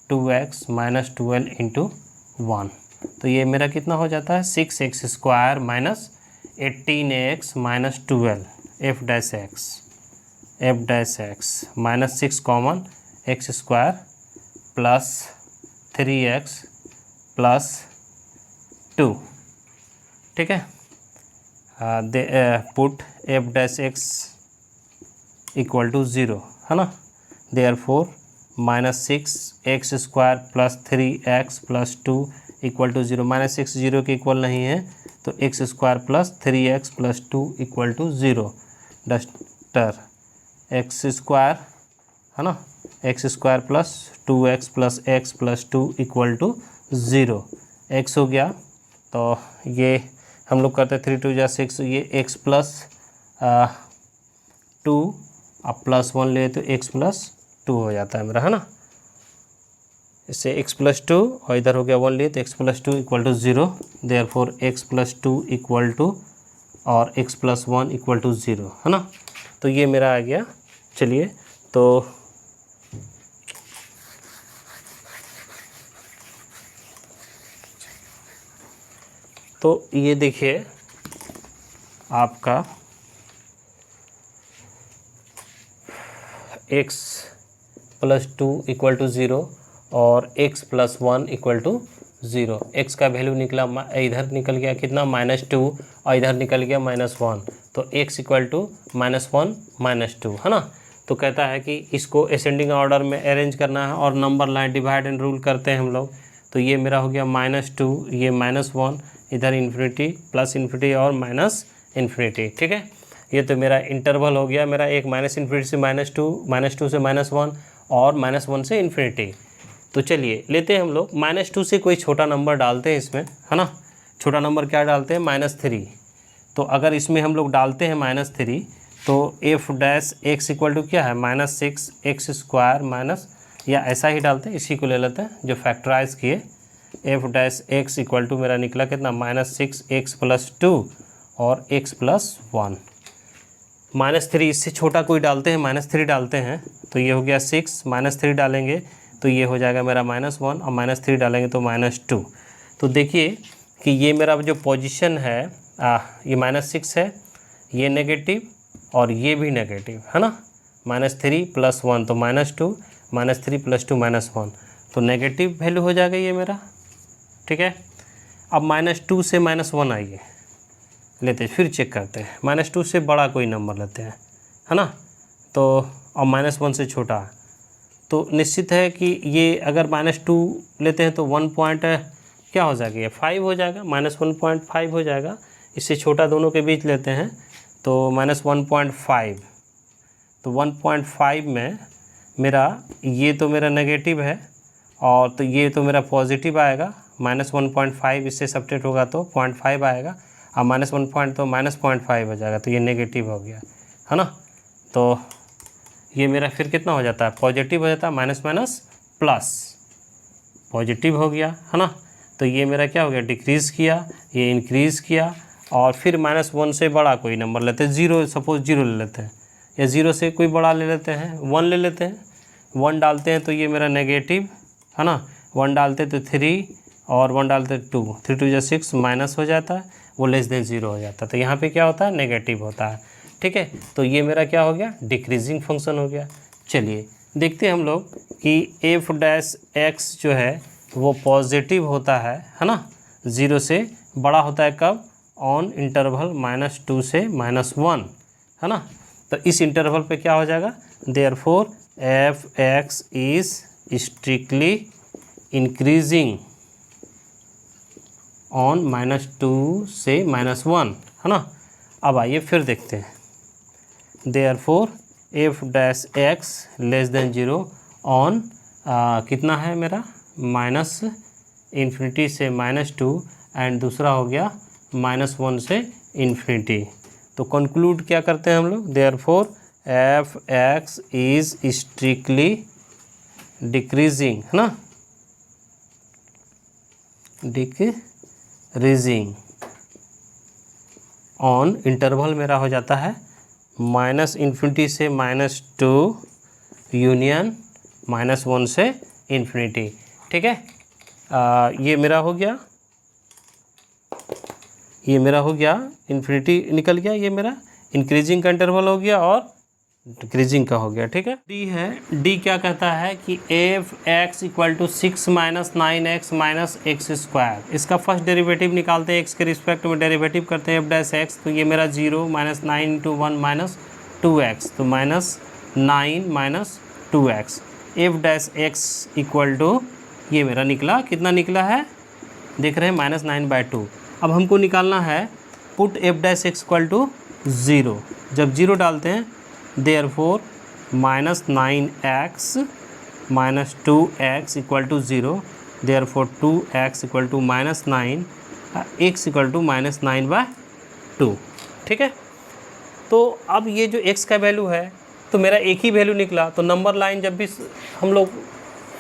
2x minus 12 into 1, तो ये मेरा कितना हो जाता है, 6x² minus 18x minus 12, f dash x minus 6 common x² plus 3x plus 2, ठीक है। Put f dash x equal to 0, है ना, therefore minus 6x² plus 3x plus 2 equal to 0, minus 6 0 के इक्वल नहीं है, तो x² plus 3x plus 2 equal to 0, डस्टर x², है ना, x² plus 2x plus x plus 2 equal to 0, x हो गया, तो ये हम लोग करते हैं 3 2 जा 6, ये x प्लस 2 अब प्लस 1 ले तो x प्लस 2 हो जाता है मेरा, है ना। इससे x प्लस 2 और इधर हो गया 1 लिए तो x plus 2 equal to 0, therefore x plus 2 equal to और x प्लस 1 इक्वल टू 0, है ना। तो ये मेरा आ गया। चलिए तो ये देखिए आपका x प्लस 2 इक्वल टू 0 और x plus 1 equal to 0। x का वैल्यू निकला, इधर निकल गया कितना -2 और इधर निकल गया -1, तो x इक्वल टू -1 -2, है ना। तो कहता है कि इसको असेंडिंग ऑर्डर में अरेंज करना है और number line divide and rule करते हैं हम लोग। तो ये मेरा हो गया -2, ये -1, इधर इन्फिनिटी प्लस इन्फिनिटी और माइनस इन्फिनिटी, ठीक है। ये तो मेरा इंटरवल हो गया मेरा, एक माइनस इन्फिनिटी से -2 से -1 और -1 से इन्फिनिटी। तो चलिए लेते हैं हम लोग -2 से कोई छोटा नंबर डालते हैं इसमें, है ना। छोटा नंबर क्या डालते हैं, -3। तो अगर इसमें हम लोग डालते हैं -3 तो f dash x equal to क्या है, -6x² माइनस, या ऐसा ही डालते हैं, इसी को ले लेते हैं जो फैक्टराइज किए। f dash x equal to मेरा निकला कितना, -6x प्लस 2 और x प्लस 1। -3 इससे छोटा कोई डालते हैं, -3 डालते हैं तो ये हो गया 6, -3 डालेंगे तो ये हो जाएगा मेरा -1 और -3 डालेंगे तो -2। तो देखिए कि ये मेरा जो पोजीशन है ये -6 है, ये नेगेटिव और ये भी नेगेटिव, है ना। -3 प्लस 1 तो -2, -3 प्लस 2 -1, तो नेगेटिव वैल्यू हो जाएगा ये मेरा, ठीक है। अब -2 से -1 आइए, लेते फिर चेक करते हैं। -2 से बड़ा कोई नंबर लेते हैं, है ना। तो अब -1 से छोटा, तो निश्चित है कि ये अगर -2 लेते हैं तो 1 पॉइंट क्या हो जाएगा, ये 5 हो जाएगा, -1.5 हो जाएगा। इससे छोटा दोनों के बीच लेते हैं तो -1.5, तो 1.5 में मेरा ये तो मेरा नेगेटिव है और तो ये तो मेरा पॉजिटिव आएगा। -1.5 इससे सब्ट्रैक्ट होगा तो 0.5 आएगा, और -1 पॉइंट तो -0.5 हो जाएगा, तो ये नेगेटिव हो गया, है ना। तो ये मेरा फिर कितना हो जाता है, पॉजिटिव हो जाता है, माइनस माइनस प्लस पॉजिटिव हो गया, है ना। तो ये मेरा क्या हो गया, डिक्रीज़ किया, ये इंक्रीज़ किया, और फिर -1 से बड़ा कोई नंबर लेते हैं, 0, सपोज 0 ले लेते हैं, या 0 से कोई बड़ा ले लेते हैं, 1 ले लेते हैं। 1 डालते हैं तो ये मेरा नेगेटिव, है ना। 1 डालते तो 3 और 1 डालते 2, 3 2 जा 6 माइनस हो जाता है, वो लेस देन 0 हो जाता है। तो यहाँ पे क्या होता है, नेगेटिव होता है, ठीक है। तो ये मेरा क्या हो गया, डिक्रीजिंग फंक्शन हो गया। चलिए देखते हैं हम लोग कि f डैश x जो है वो पॉजिटिव होता है ना, 0 से बड़ा होता है कब, ऑन इंटरवल -2 से -1, है ना। तो इस इंटरवल पे क्या हो जाएगा, therefore f x is strictly increasing on -2 से -1, है ना। अब आइए फिर देखते हैं, therefore f dash x less than 0 on कितना है मेरा, -∞ से -2 एंड दूसरा हो गया -1 से इन्फिनिटी। तो कंक्लूड क्या करते हैं हम लोग, therefore f x is strictly decreasing, है ना, डिक्रीजिंग ऑन इंटरवल मेरा हो जाता है -∞ से -2 यूनियन -1 से इन्फिनिटी, ठीक है। ये मेरा हो गया, ये मेरा हो गया इन्फिनिटी निकल गया, ये मेरा इंक्रीजिंग का इंटरवल हो गया और डिक्रीजिंग का हो गया, ठीक है। डी है, डी क्या कहता है कि f x equal to 6 - 9x - x²। इसका फर्स्ट डेरिवेटिव निकालते हैं, x के रिस्पेक्ट में डेरिवेटिव करते हैं f डैश x, तो ये मेरा 0 - 9 × 1 - 2x, तो -9 - 2x। f dash x equal to ये मेरा निकला, कितना निकला है देख रहे हैं, -9/2। अब हमको निकालना है put f dash x equal to 0। जब 0 डालते हैं therefore -9x - 2x equal to 0, therefore 2x equal to -9 x equal to -9/2। ठीक है, तो अब ये जो x का वैल्यू है तो मेरा एक ही वैल्यू निकला, तो नंबर लाइन जब भी हम लोग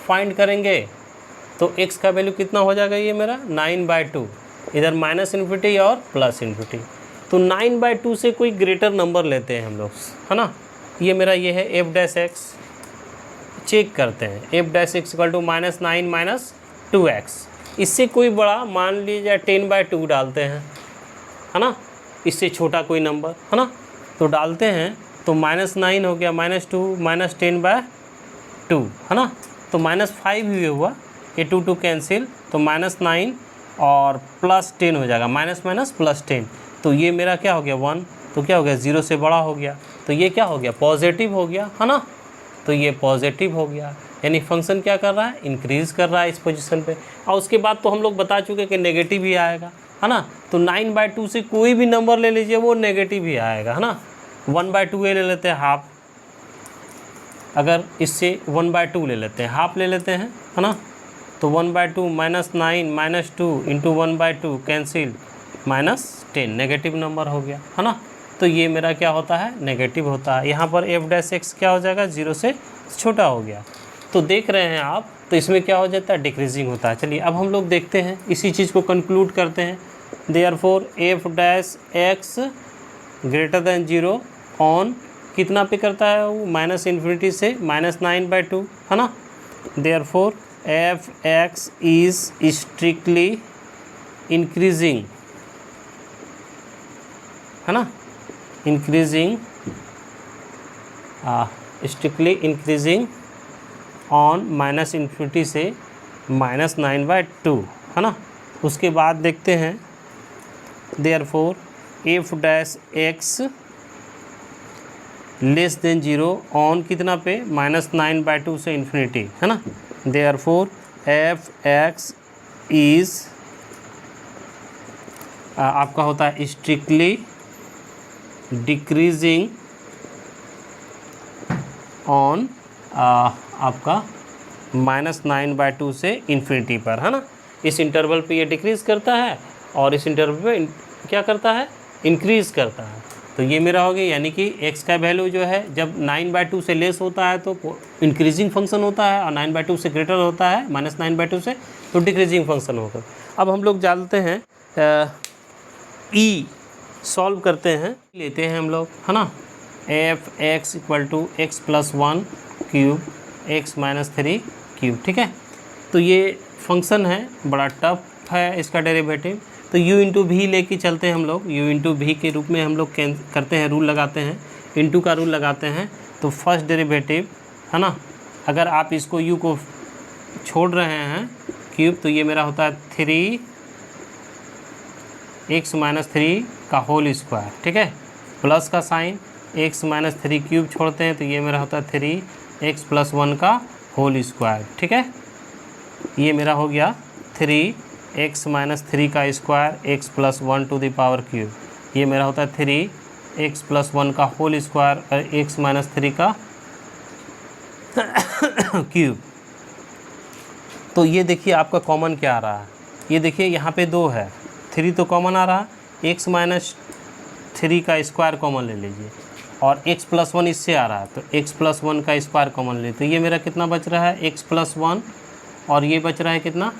फाइंड करेंगे तो x का वैल्यू कितना हो जाएगा, ये मेरा 9/2, इधर -∞ और +∞। तो 9/2 से कोई ग्रेटर नंबर लेते हैं हम लोग, है ना। ये मेरा ये है f'(x), चेक करते हैं f'(x) इक्वल टू -9 - 2x। इससे कोई बड़ा, मान लीजिए 10/2 डालते हैं, है ना, इससे छोटा कोई नंबर, है ना, तो डालते हैं तो -9 हो गया, -2 -10/2, है ना, तो -5 ही हुआ, ये 2 कैंसिल, तो -9 और +10 हो जाएगा, माइनस +10, तो ये मेरा क्या हो गया 1, तो क्या हो गया 0 से बड़ा हो गया, तो ये क्या हो गया पॉजिटिव हो गया, है ना, तो ये पॉजिटिव हो गया, यानी फंक्शन क्या कर रहा है, इंक्रीज़ कर रहा है इस पोजीशन पे। और उसके बाद तो हम लोग बता चुके कि नेगेटिव ही आएगा, है ना, तो 9/2 से कोई भी नंबर ले लीजिए वो नेगेटिव ही आएगा, है ना। 1/2 ले लेते हैं हाफ, अगर इससे 1/2 ले लेते हैं, हाफ ले लेते हैं, है ना, तो 1/2 -9 - 2 इंटू 1/2 कैंसिल, -10 नेगेटिव नंबर हो गया, है ना। तो ये मेरा क्या होता है, नेगेटिव होता है। यहाँ पर f'(x) क्या हो जाएगा, 0 से छोटा हो गया, तो देख रहे हैं आप, तो इसमें क्या हो जाता है, डिक्रीजिंग होता है। चलिए अब हम लोग देखते हैं, इसी चीज़ को कंक्लूड करते हैं। Therefore f'(x) greater than 0 on कितना पे करता है वो, -∞ से -9/2, है ना। Therefore f(x) is strictly increasing, है ना, इंक्रीजिंग, स्ट्रिक्टली इंक्रीजिंग ऑन -∞ से -9/2, है ना। उसके बाद देखते हैं, therefore f'(x) less than 0 on कितना पे, -9/2 से इन्फिनिटी, है ना। देयरफॉर f(x) इज आपका होता है स्ट्रिक्टली डिक्रीजिंग ऑन आपका -9/2 से इन्फिनिटी पर, है ना। इस इंटरवल पे ये डिक्रीज़ करता है और इस इंटरवल पे क्या करता है, इंक्रीज़ करता है। तो ये मेरा हो गया, यानी कि x का वैल्यू जो है जब 9/2 से लेस होता है तो इंक्रीजिंग फंक्शन होता है, और 9/2 से ग्रेटर होता है -9/2 से तो डिक्रीजिंग फंक्शन होगा। अब हम लोग जानते हैं सॉल्व करते हैं, लेते हैं हम लोग, है ना, f(x) equal to x + 1 cube x - 3 cube. ठीक है, तो ये फंक्शन है, बड़ा टफ है इसका डेरिवेटिव, तो u इंटू भी लेके चलते हैं हम लोग, u इंटू भी के रूप में हम लोग करते हैं, रूल लगाते हैं, इंटू का रूल लगाते हैं। तो फर्स्ट डेरिवेटिव, है ना, अगर आप इसको u को छोड़ रहे हैं क्यूब, तो ये मेरा होता है 3x - 3 का होल स्क्वायर। ठीक है, प्लस का साइन, x - 3 क्यूब छोड़ते हैं तो ये मेरा होता है 3x + 1 का होल स्क्वायर। ठीक है, ये मेरा हो गया 3x - 3 का square x + 1 to the power cube. ये मेरा होता है 3x + 1 का होल स्क्वायर और x - 3 का क्यूब। तो ये देखिए आपका कॉमन क्या आ रहा है, ये देखिए यहाँ पे 2 है, 3 तो कॉमन आ रहा है, x - 3 का स्क्वायर कॉमन ले लीजिए, और x + 1 इससे आ रहा है तो x + 1 का स्क्वायर कॉमन ले, तो ये मेरा कितना बच रहा है, x + 1, और ये बच रहा है कितना,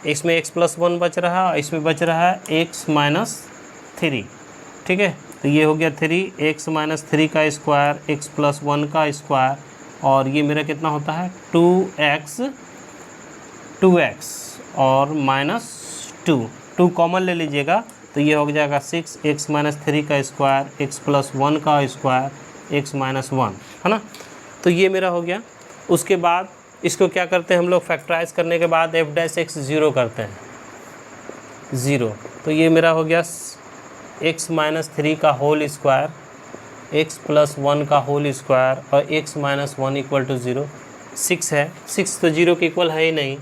इसमें x + 1 बच रहा है और इसमें बच रहा है x - 3। ठीक है, तो ये हो गया 3x - 3 का स्क्वायर, x + 1 का स्क्वायर, और ये मेरा कितना होता है 2x और -2 कॉमन ले लीजिएगा, तो ये हो जाएगा 6x - 3 का स्क्वायर, x + 1 का स्क्वायर, x - 1, है ना। तो ये मेरा हो गया। उसके बाद इसको क्या करते हैं हम लोग, फैक्टराइज करने के बाद f'(x) 0 करते हैं, 0, तो ये मेरा हो गया x - 3 का होल स्क्वायर, x + 1 का होल स्क्वायर और x - 1 = 0। 6 है, 6 तो 0 के इक्वल है ही नहीं,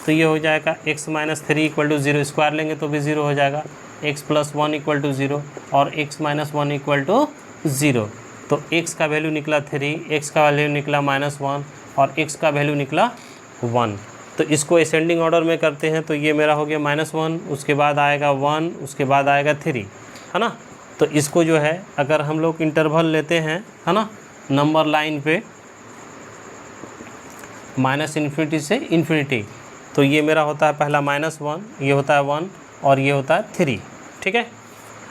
तो ये हो जाएगा x - 3 = 0, स्क्वायर लेंगे तो भी 0 हो जाएगा, x + 1 = 0 और x - 1 = 0। तो x का वैल्यू निकला 3, x का वैल्यू निकला -1 और x का वैल्यू निकला 1। तो इसको असेंडिंग ऑर्डर में करते हैं, तो ये मेरा हो गया -1, उसके बाद आएगा 1, उसके बाद आएगा 3, है ना। तो इसको जो है अगर हम लोग इंटरवल लेते हैं, है ना, नंबर लाइन पे -∞ से इन्फिनिटी, तो ये मेरा होता है पहला -1, ये होता है 1 और ये होता है 3, ठीक है।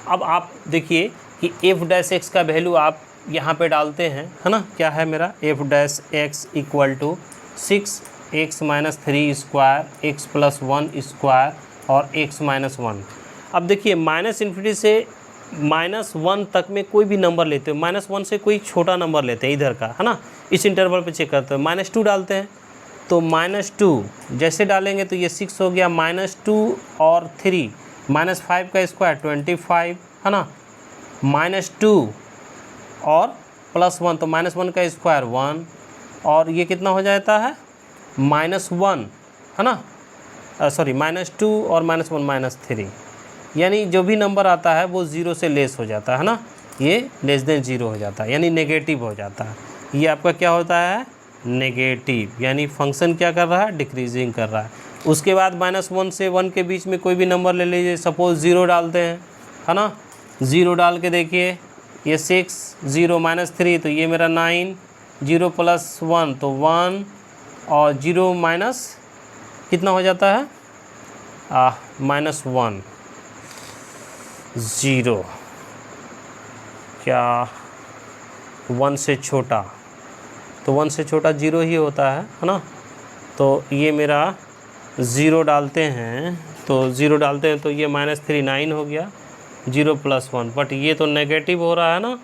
अब आप देखिए कि f' का वैल्यू आप यहाँ पे डालते हैं, है ना, क्या है मेरा f' = 6x - 3 square x + 1 square और x - 1। अब देखिए -∞ से -1 तक में कोई भी नंबर लेते हो, -1 से कोई छोटा नंबर लेते हैं इधर का, है ना, इस इंटरवल पे चेक करते हो, -2 डालते हैं, तो -2 जैसे डालेंगे तो ये 6 हो गया, -2 और 3, -5 का स्क्वायर 25, है ना, -2 और +1 तो -1 का स्क्वायर 1, और ये कितना हो जाता है -1, है ना, सॉरी -2 और -1 -3, यानी जो भी नंबर आता है वो 0 से लेस हो जाता है ना, ये <0 हो जाता है, यानी नेगेटिव हो जाता है। ये आपका क्या होता है, नेगेटिव, यानी फंक्शन क्या कर रहा है, डिक्रीजिंग कर रहा है। उसके बाद -1 से 1 के बीच में कोई भी नंबर ले लीजिए, सपोज 0 डालते हैं, है ना, 0 डाल के देखिए, ये 6, 0 -3 तो ये मेरा 9, 0 + 1 तो 1 और 0 माइनस कितना हो जाता है -1, 0 क्या 1 से छोटा, तो 1 से छोटा 0 ही होता है ना। तो ये मेरा 0 डालते हैं, तो 0 डालते हैं तो ये -3 9 हो गया, 0 + 1, बट ये तो नेगेटिव हो रहा है ना,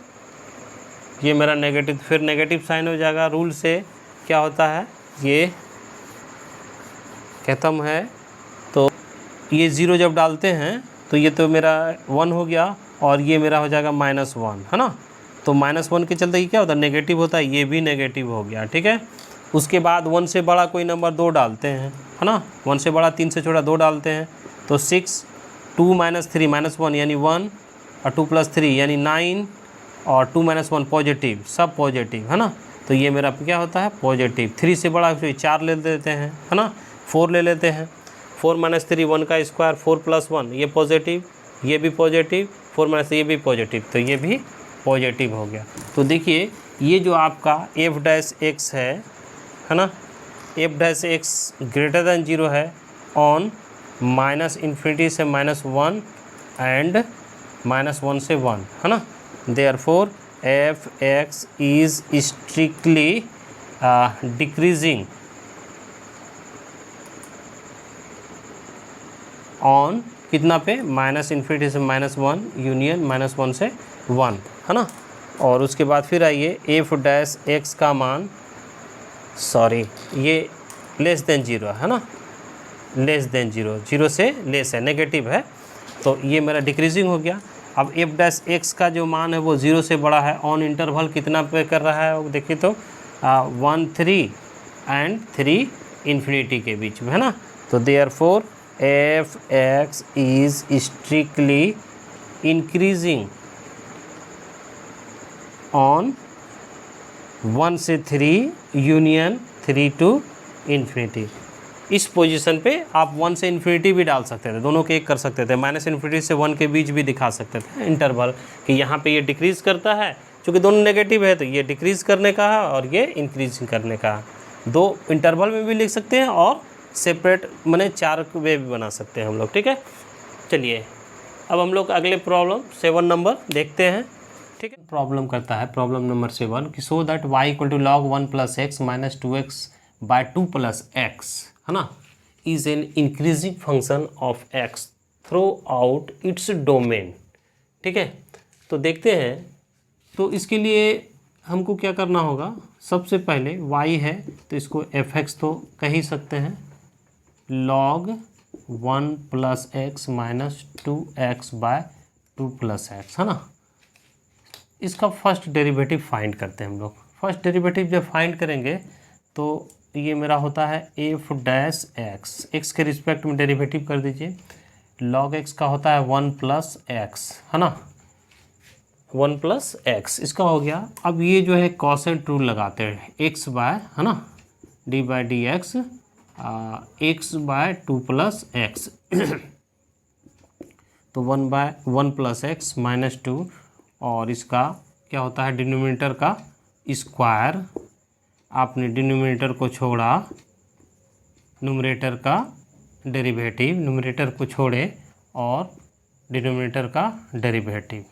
ये मेरा नेगेटिव, फिर नेगेटिव साइन हो जाएगा। रूल से क्या होता है, ये खत्म है, तो ये 0 जब डालते हैं तो ये तो मेरा 1 हो गया और ये मेरा हो जाएगा -1, है ना। तो -1 के चलते ये क्या होता है, नेगेटिव होता है, ये भी नेगेटिव हो गया, ठीक है। उसके बाद 1 से बड़ा कोई नंबर 2 डालते हैं, है ना, 1 से बड़ा 3 से छोटा 2 डालते हैं, तो 6, 2 - 3 -1 यानी 1 और 2 + 3 यानी 9 और 2 - 1 पॉजिटिव, सब पॉजिटिव, है ना। तो ये मेरा क्या होता है, पॉजिटिव। 3 से बड़ा 4 ले लेते हैं, है ना, 4 ले लेते हैं, 4 - 3 1 का स्क्वायर, 4 + 1 ये पॉजिटिव, ये भी पॉजिटिव, 4 - ये भी पॉजिटिव, तो ये भी पॉजिटिव हो गया। तो देखिए ये जो आपका f' है ना, f' > 0 है ऑन -∞ से -1 एंड -1 से 1, है ना। Therefore f(x) is strictly decreasing on कितना पे, -∞ से -1 यूनियन -1 से 1, है ना। और उसके बाद फिर आइए f' का मान, सॉरी ये <0 है ना, <0, 0 से लेस है, नेगेटिव है, तो ये मेरा डिक्रीजिंग हो गया। अब f' का जो मान है वो 0 से बड़ा है, ऑन इंटरवल कितना पे कर रहा है, वो देखिए तो 1 3 एंड 3 इन्फिनिटी के बीच में, है ना। तो therefore f(x) is strictly increasing on 1 से 3 यूनियन 3 to इन्फिनिटी। इस पोजीशन पे आप 1 से इन्फिनिटी भी डाल सकते थे, दोनों के एक कर सकते थे, -∞ से 1 के बीच भी दिखा सकते थे इंटरवल कि यहाँ पे ये डिक्रीज़ करता है, क्योंकि दोनों नेगेटिव है तो ये डिक्रीज़ करने का है और ये इंक्रीज करने का है। 2 इंटरवल में भी लिख सकते हैं और सेपरेट मैंने 4 वे भी बना सकते हैं हम लोग, ठीक है। चलिए अब हम लोग अगले प्रॉब्लम 7 नंबर देखते हैं, ठीक है। प्रॉब्लम करता है प्रॉब्लम नंबर 7 कि so that y = log 1 + x - 2x by 2 + x, है ना, is an increasing function of x through out its domain, ठीक है। तो देखते हैं, तो इसके लिए हमको क्या करना होगा, सबसे पहले y है तो इसको f(x) तो कह ही सकते हैं, log 1 + x - 2x by 2 + x, है ना। इसका फर्स्ट डेरिवेटिव फाइंड करते हैं हम लोग। फर्स्ट डेरिवेटिव जब फाइंड करेंगे तो ये मेरा होता है f'(x), x के रिस्पेक्ट में डेरिवेटिव कर दीजिए, log x का होता है 1 + x, है ना, 1 + x इसका हो गया। अब ये जो है कॉसेंट रूल लगाते हैं, x बाय, है ना, d/dx x by 2 plus x तो 1 प्लस एक्स माइनस 2, और इसका क्या होता है डिनोमिनेटर का स्क्वायर। आपने डिनोमिनेटर को छोड़ा, न्यूमरेटर का डेरिवेटिव, न्यूमरेटर को छोड़े और डिनोमिनेटर का डेरिवेटिव।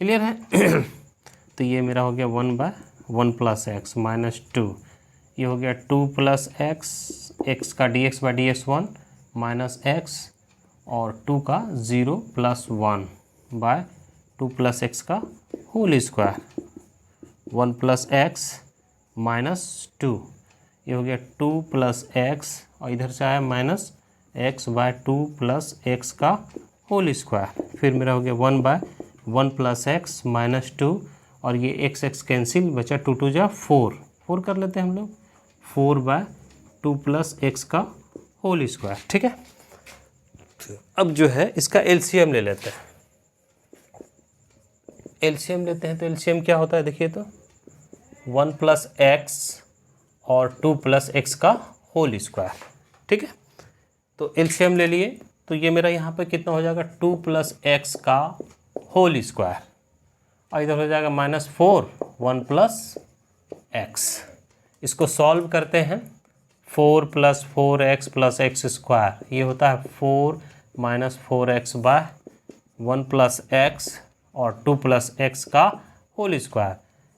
क्लियर है? तो ये मेरा हो गया 1 प्लस एक्स माइनस 2, ये हो गया 2 प्लस एक्स, एक्स का d x by d x 1 minus x, और 2 का 0 प्लस 1 बाय 2 प्लस एक्स का whole square. 1 plus x minus 2, ये हो गया 2 प्लस एक्स, और इधर से आया minus x by 2 plus x का होल स्क्वायर। फिर मेरा हो गया 1 बाय 1 प्लस एक्स माइनस 2, और ये एक्स एक्स कैंसिल, बचा 2 2 जा 4 कर लेते हैं हम लोग, 4 बाय 2 प्लस एक्स का होल स्क्वायर। ठीक है, अब जो है इसका एलसीएम ले लेते हैं। एलसीएम लेते हैं तो एलसीएम क्या होता है देखिए, तो 1 प्लस एक्स और 2 प्लस एक्स का होल स्क्वायर। ठीक है, तो एलसीएम ले लिए, तो ये मेरा यहाँ पे कितना हो जाएगा 2 प्लस एक्स का होल स्क्वायर, और इधर हो जाएगा -4 1 प्लस एक्स। इसको सॉल्व करते हैं, 4 plus 4x plus x square, ये होता है 4 minus 4x bye 1 plus x और 2 प्लस एक्स का whole square.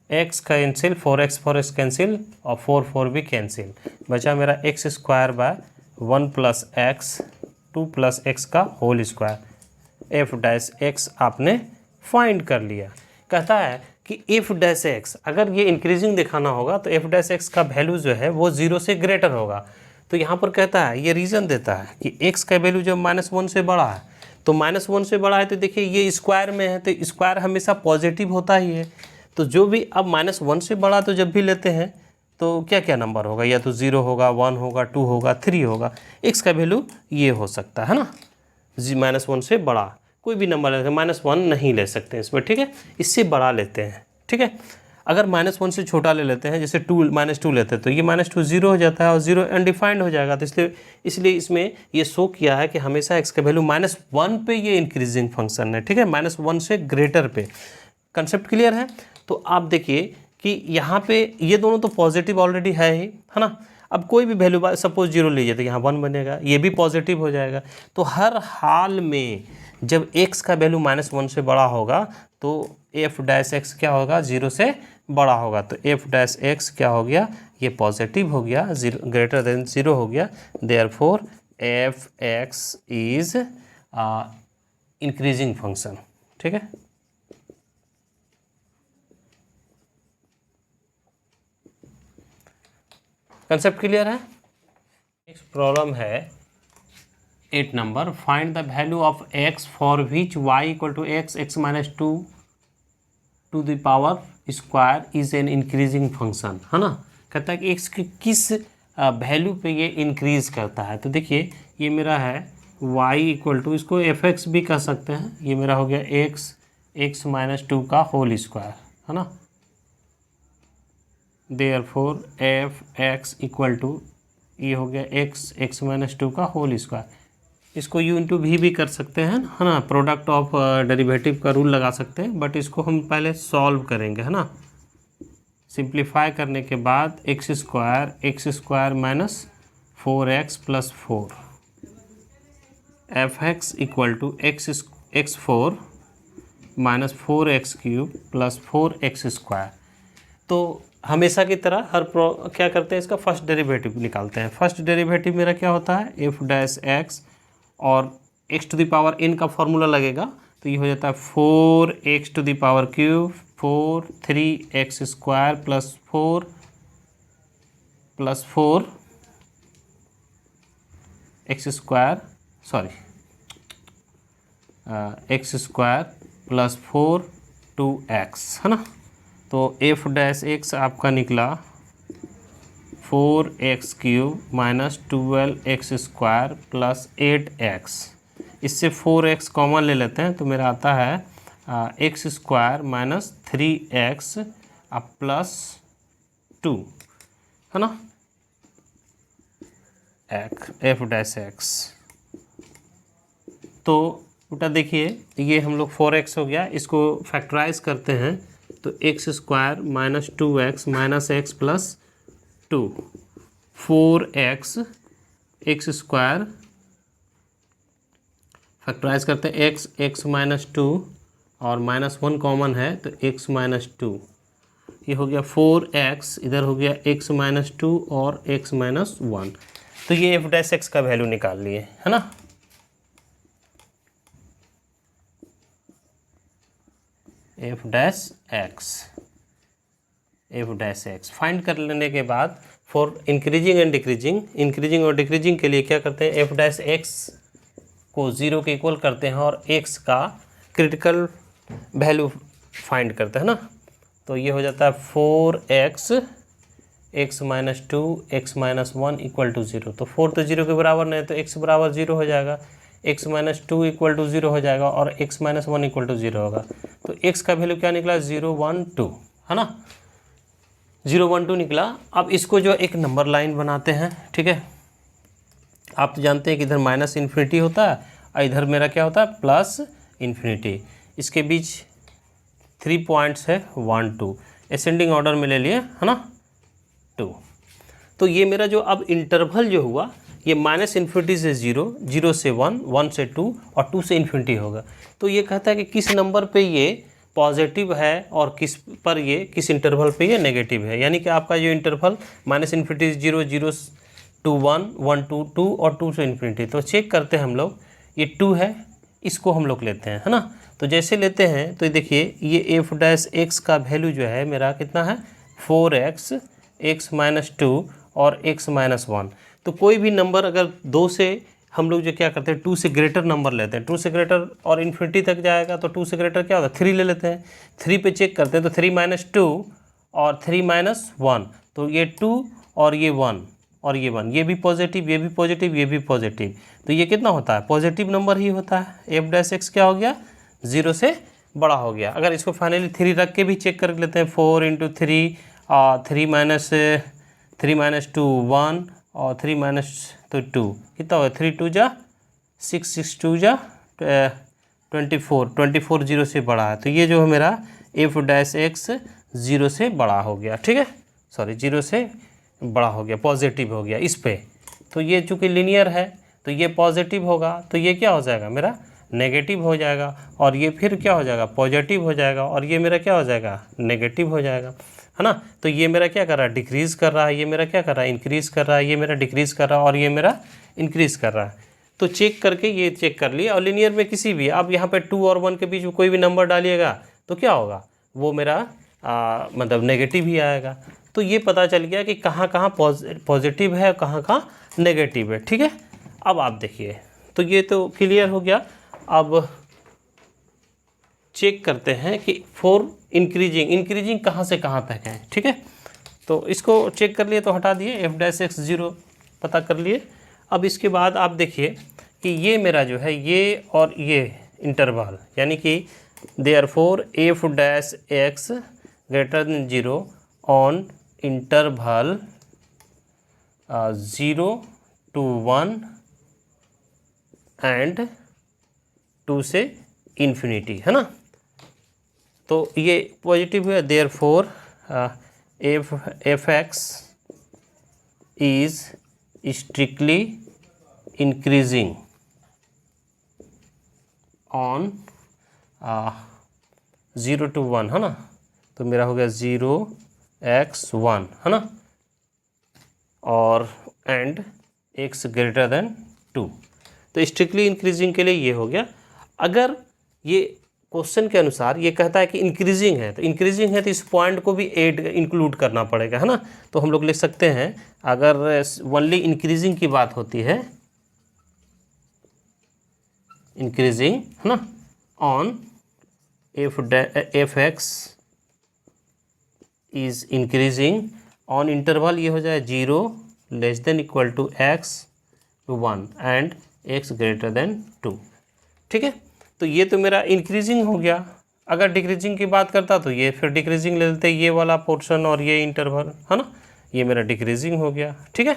X cancel, 4x cancel, और 4 4 भी कैंसिल, बचा मेरा x square by 1 plus x 2 plus x का whole square. F dash x आपने फाइंड कर लिया। कहता है कि एफ डैश एक्स, अगर ये इंक्रीजिंग दिखाना होगा तो एफ डैश एक्स का वैल्यू जो है वो 0 से ग्रेटर होगा। तो यहाँ पर कहता है, ये रीज़न देता है कि एक्स का वैल्यू जब -1 से बड़ा है, तो -1 से बड़ा है तो देखिए ये स्क्वायर में है, तो स्क्वायर हमेशा पॉजिटिव होता ही है। तो जो भी अब -1 से बड़ा तो जब भी लेते हैं तो क्या क्या नंबर होगा, या तो 0 होगा, 1 होगा, 2 होगा, 3 होगा। एक्स का वैल्यू ये हो सकता है ना, -1 से बड़ा कोई भी नंबर लेते हैं, -1 नहीं ले सकते हैं इस पर। ठीक है, इससे बड़ा लेते हैं। ठीक है, अगर -1 से छोटा ले लेते हैं, जैसे -2 लेते हैं, तो ये -2 0 हो जाता है और 0 अनडिफाइंड हो जाएगा। तो इसलिए इसमें ये शो किया है कि हमेशा एक्स का वैल्यू -1 पे ये इंक्रीजिंग फंक्शन है। ठीक है, -1 से ग्रेटर पे। कंसेप्ट क्लियर है? तो आप देखिए कि यहाँ पे ये दोनों तो पॉजिटिव ऑलरेडी है ही, है ना। अब कोई भी वैल्यू सपोज 0 लीजिए तो यहाँ 1 बनेगा, ये भी पॉजिटिव हो जाएगा। तो हर हाल में जब x का वैल्यू -1 से बड़ा होगा तो एफ डैश एक्स क्या होगा, 0 से बड़ा होगा। तो एफ डैश एक्स क्या हो गया, ये पॉजिटिव हो गया, 0 ग्रेटर देन 0 हो गया। Therefore f x is increasing function. ठीक है, कंसेप्ट क्लियर है? नेक्स्ट प्रॉब्लम है 8 नंबर, find the value of x for which y equal to x minus 2 to the power square is an increasing function. है ना, कहता है कि x की किस वैल्यू पे ये इंक्रीज करता है। तो देखिए ये मेरा है y इक्वल टू, इसको fx भी कह सकते हैं, ये मेरा हो गया x माइनस 2 का होल स्क्वायर, है ना। Therefore f x equal to, ये हो गया x माइनस 2 का होल स्क्वायर। इसको u इंटू भी कर सकते हैं, है ना, प्रोडक्ट ऑफ डेरिवेटिव का रूल लगा सकते हैं, बट इसको हम पहले सॉल्व करेंगे, है ना। सिंप्लीफाई करने के बाद x square minus 4x plus 4, f x equal to x4 minus 4x cube plus 4x square. तो हमेशा की तरह क्या करते हैं, इसका फर्स्ट डेरिवेटिव निकालते हैं। फर्स्ट डेरिवेटिव मेरा क्या होता है, एफ डैश एक्स, और x to the power n का फॉर्मूला लगेगा, तो ये हो जाता है 4x to the power cube 4 3x square plus 4 x square plus 4 2x, है ना। तो एफ डैश एक्स आपका निकला 4x cube minus 12x square plus 8x। इससे 4x कॉमन ले लेते हैं तो मेरा आता है x square minus 3x plus 2, है ना। F dash x. तो बेटा देखिए ये हम लोग 4x हो गया, इसको फैक्टराइज करते हैं तो x square minus 2x minus x plus 2, 4x x square factorise करते हैं एक्स माइनस 2 और माइनस 1 कॉमन है तो x माइनस 2, ये हो गया 4x, इधर हो गया x माइनस 2 और x माइनस 1। तो ये एफ डैश एक्स का वैल्यू निकाल लिए है ना। एफ डैश एक्स फाइंड कर लेने के बाद for increasing and decreasing, increasing और डिक्रीजिंग के लिए क्या करते हैं, एफ डैश एक्स को 0 के इक्वल करते हैं और x का क्रिटिकल वैल्यू फाइंड करते हैं ना। तो ये हो जाता है 4x x minus 2 x minus 1 equal to 0। तो 4 तो 0 के बराबर नहीं है तो x बराबर 0 हो जाएगा, x माइनस 2 इक्वल टू 0 हो जाएगा और x माइनस 1 इक्वल टू 0 होगा। तो x का वैल्यू क्या निकला, 0 1 2 है ना, 0 1 2 निकला। अब इसको जो एक नंबर लाइन बनाते हैं, ठीक है। आप तो जानते हैं कि इधर माइनस इन्फिनिटी होता है और इधर मेरा क्या होता है प्लस इन्फिनिटी। इसके बीच 3 पॉइंट्स है 1 2, असेंडिंग ऑर्डर में ले लिए है ना 2। तो ये मेरा जो अब इंटरवल जो हुआ ये माइनस इन्फिनिटी से 0, 0 से 1, 1 से 2 और 2 से इन्फिनिटी होगा। तो ये कहता है कि किस नंबर पे ये पॉजिटिव है और किस पर ये किस इंटरवल पे ये नेगेटिव है। यानी कि आपका जो इंटरवल माइनस इन्फिनिटी 0 0 टू 1 1 2 2 और 2 से इन्फिनिटी। तो चेक करते हैं हम लोग, ये 2 है, इसको हम लोग लेते हैं है ना। तो जैसे लेते हैं तो देखिए ये एफ डैश एक्स का वैल्यू जो है मेरा कितना है 4x x माइनस 2 और x माइनस 1। तो कोई भी नंबर अगर 2 से हम लोग जो क्या करते हैं 2 से ग्रेटर नंबर लेते हैं, 2 से ग्रेटर और इन्फिनिटी तक जाएगा तो 2 से ग्रेटर क्या होता है 3 ले लेते हैं। 3 पे चेक करते हैं तो 3 माइनस 2 और 3 माइनस 1, तो ये 2 और ये 1 और ये 1, ये भी पॉजिटिव, ये भी पॉजिटिव, ये भी पॉजिटिव। तो ये कितना होता है पॉजिटिव नंबर ही होता है। एफ डैश एक्स क्या हो गया 0 से बड़ा हो गया। अगर इसको फाइनली 3 रख के भी चेक कर लेते हैं 4 इंटू 3 3 माइनस 2 1 और 3 माइनस तो 2 कितना होगा 3 2 जा 6 6 2 जा 24 0 से बड़ा है। तो ये जो है मेरा एफ डैश एक्स 0 से बड़ा हो गया, ठीक है, सॉरी 0 से बड़ा हो गया, पॉजिटिव हो गया इस पे। तो ये चूँकि लीनियर है तो ये पॉजिटिव होगा, तो ये क्या हो जाएगा मेरा नेगेटिव हो जाएगा और ये फिर क्या हो जाएगा पॉजिटिव हो जाएगा और ये मेरा क्या हो जाएगा नेगेटिव हो जाएगा, है ना। तो ये मेरा क्या कर रहा है डिक्रीज़ कर रहा है, ये मेरा क्या कर रहा है इंक्रीज़ कर रहा है, ये मेरा डिक्रीज़ कर रहा है और ये मेरा इंक्रीज़ कर रहा है। तो चेक करके ये चेक कर लिया। और लीनियर में किसी भी आप यहाँ पे 2 और 1 के बीच में कोई भी नंबर डालिएगा तो क्या होगा वो मेरा मतलब नेगेटिव ही आएगा। तो ये पता चल गया कि कहाँ कहाँ पॉजिटिव है कहाँ कहाँ नेगेटिव है, ठीक है। अब आप देखिए तो ये तो क्लियर हो गया। अब चेक करते हैं कि फॉर इंक्रीजिंग कहाँ से कहाँ तक है, ठीक है। तो इसको चेक कर लिए तो हटा दिए, एफ डैश एक्स 0 पता कर लिए। अब इसके बाद आप देखिए कि ये मेरा जो है ये और ये इंटरवल, यानी कि therefore f dash x greater than 0 on interval 0 to 1 and 2 से इन्फिनिटी, है ना। तो ये पॉजिटिव है, therefore f x is strictly increasing on 0 to 1, है ना। तो मेरा हो गया 0 x 1, है ना, और एंड x ग्रेटर देन 2। तो स्ट्रिक्टली इंक्रीजिंग के लिए ये हो गया। अगर ये क्वेश्चन के अनुसार ये कहता है कि इंक्रीजिंग है तो इस पॉइंट को भी इंक्लूड करना पड़ेगा, है ना। तो हम लोग लिख सकते हैं अगर ओनली इंक्रीजिंग की बात होती है, इंक्रीजिंग, है ना, on f x is increasing on interval, ये हो जाए 0 less than equal to x to 1 and x greater than 2, ठीक है। तो ये तो मेरा इंक्रीजिंग हो गया। अगर डिक्रीजिंग की बात करता तो ये फिर डिक्रीजिंग ले लेते, ये वाला पोर्शन और ये इंटरवल, है ना, ये मेरा डिक्रीजिंग हो गया, ठीक है।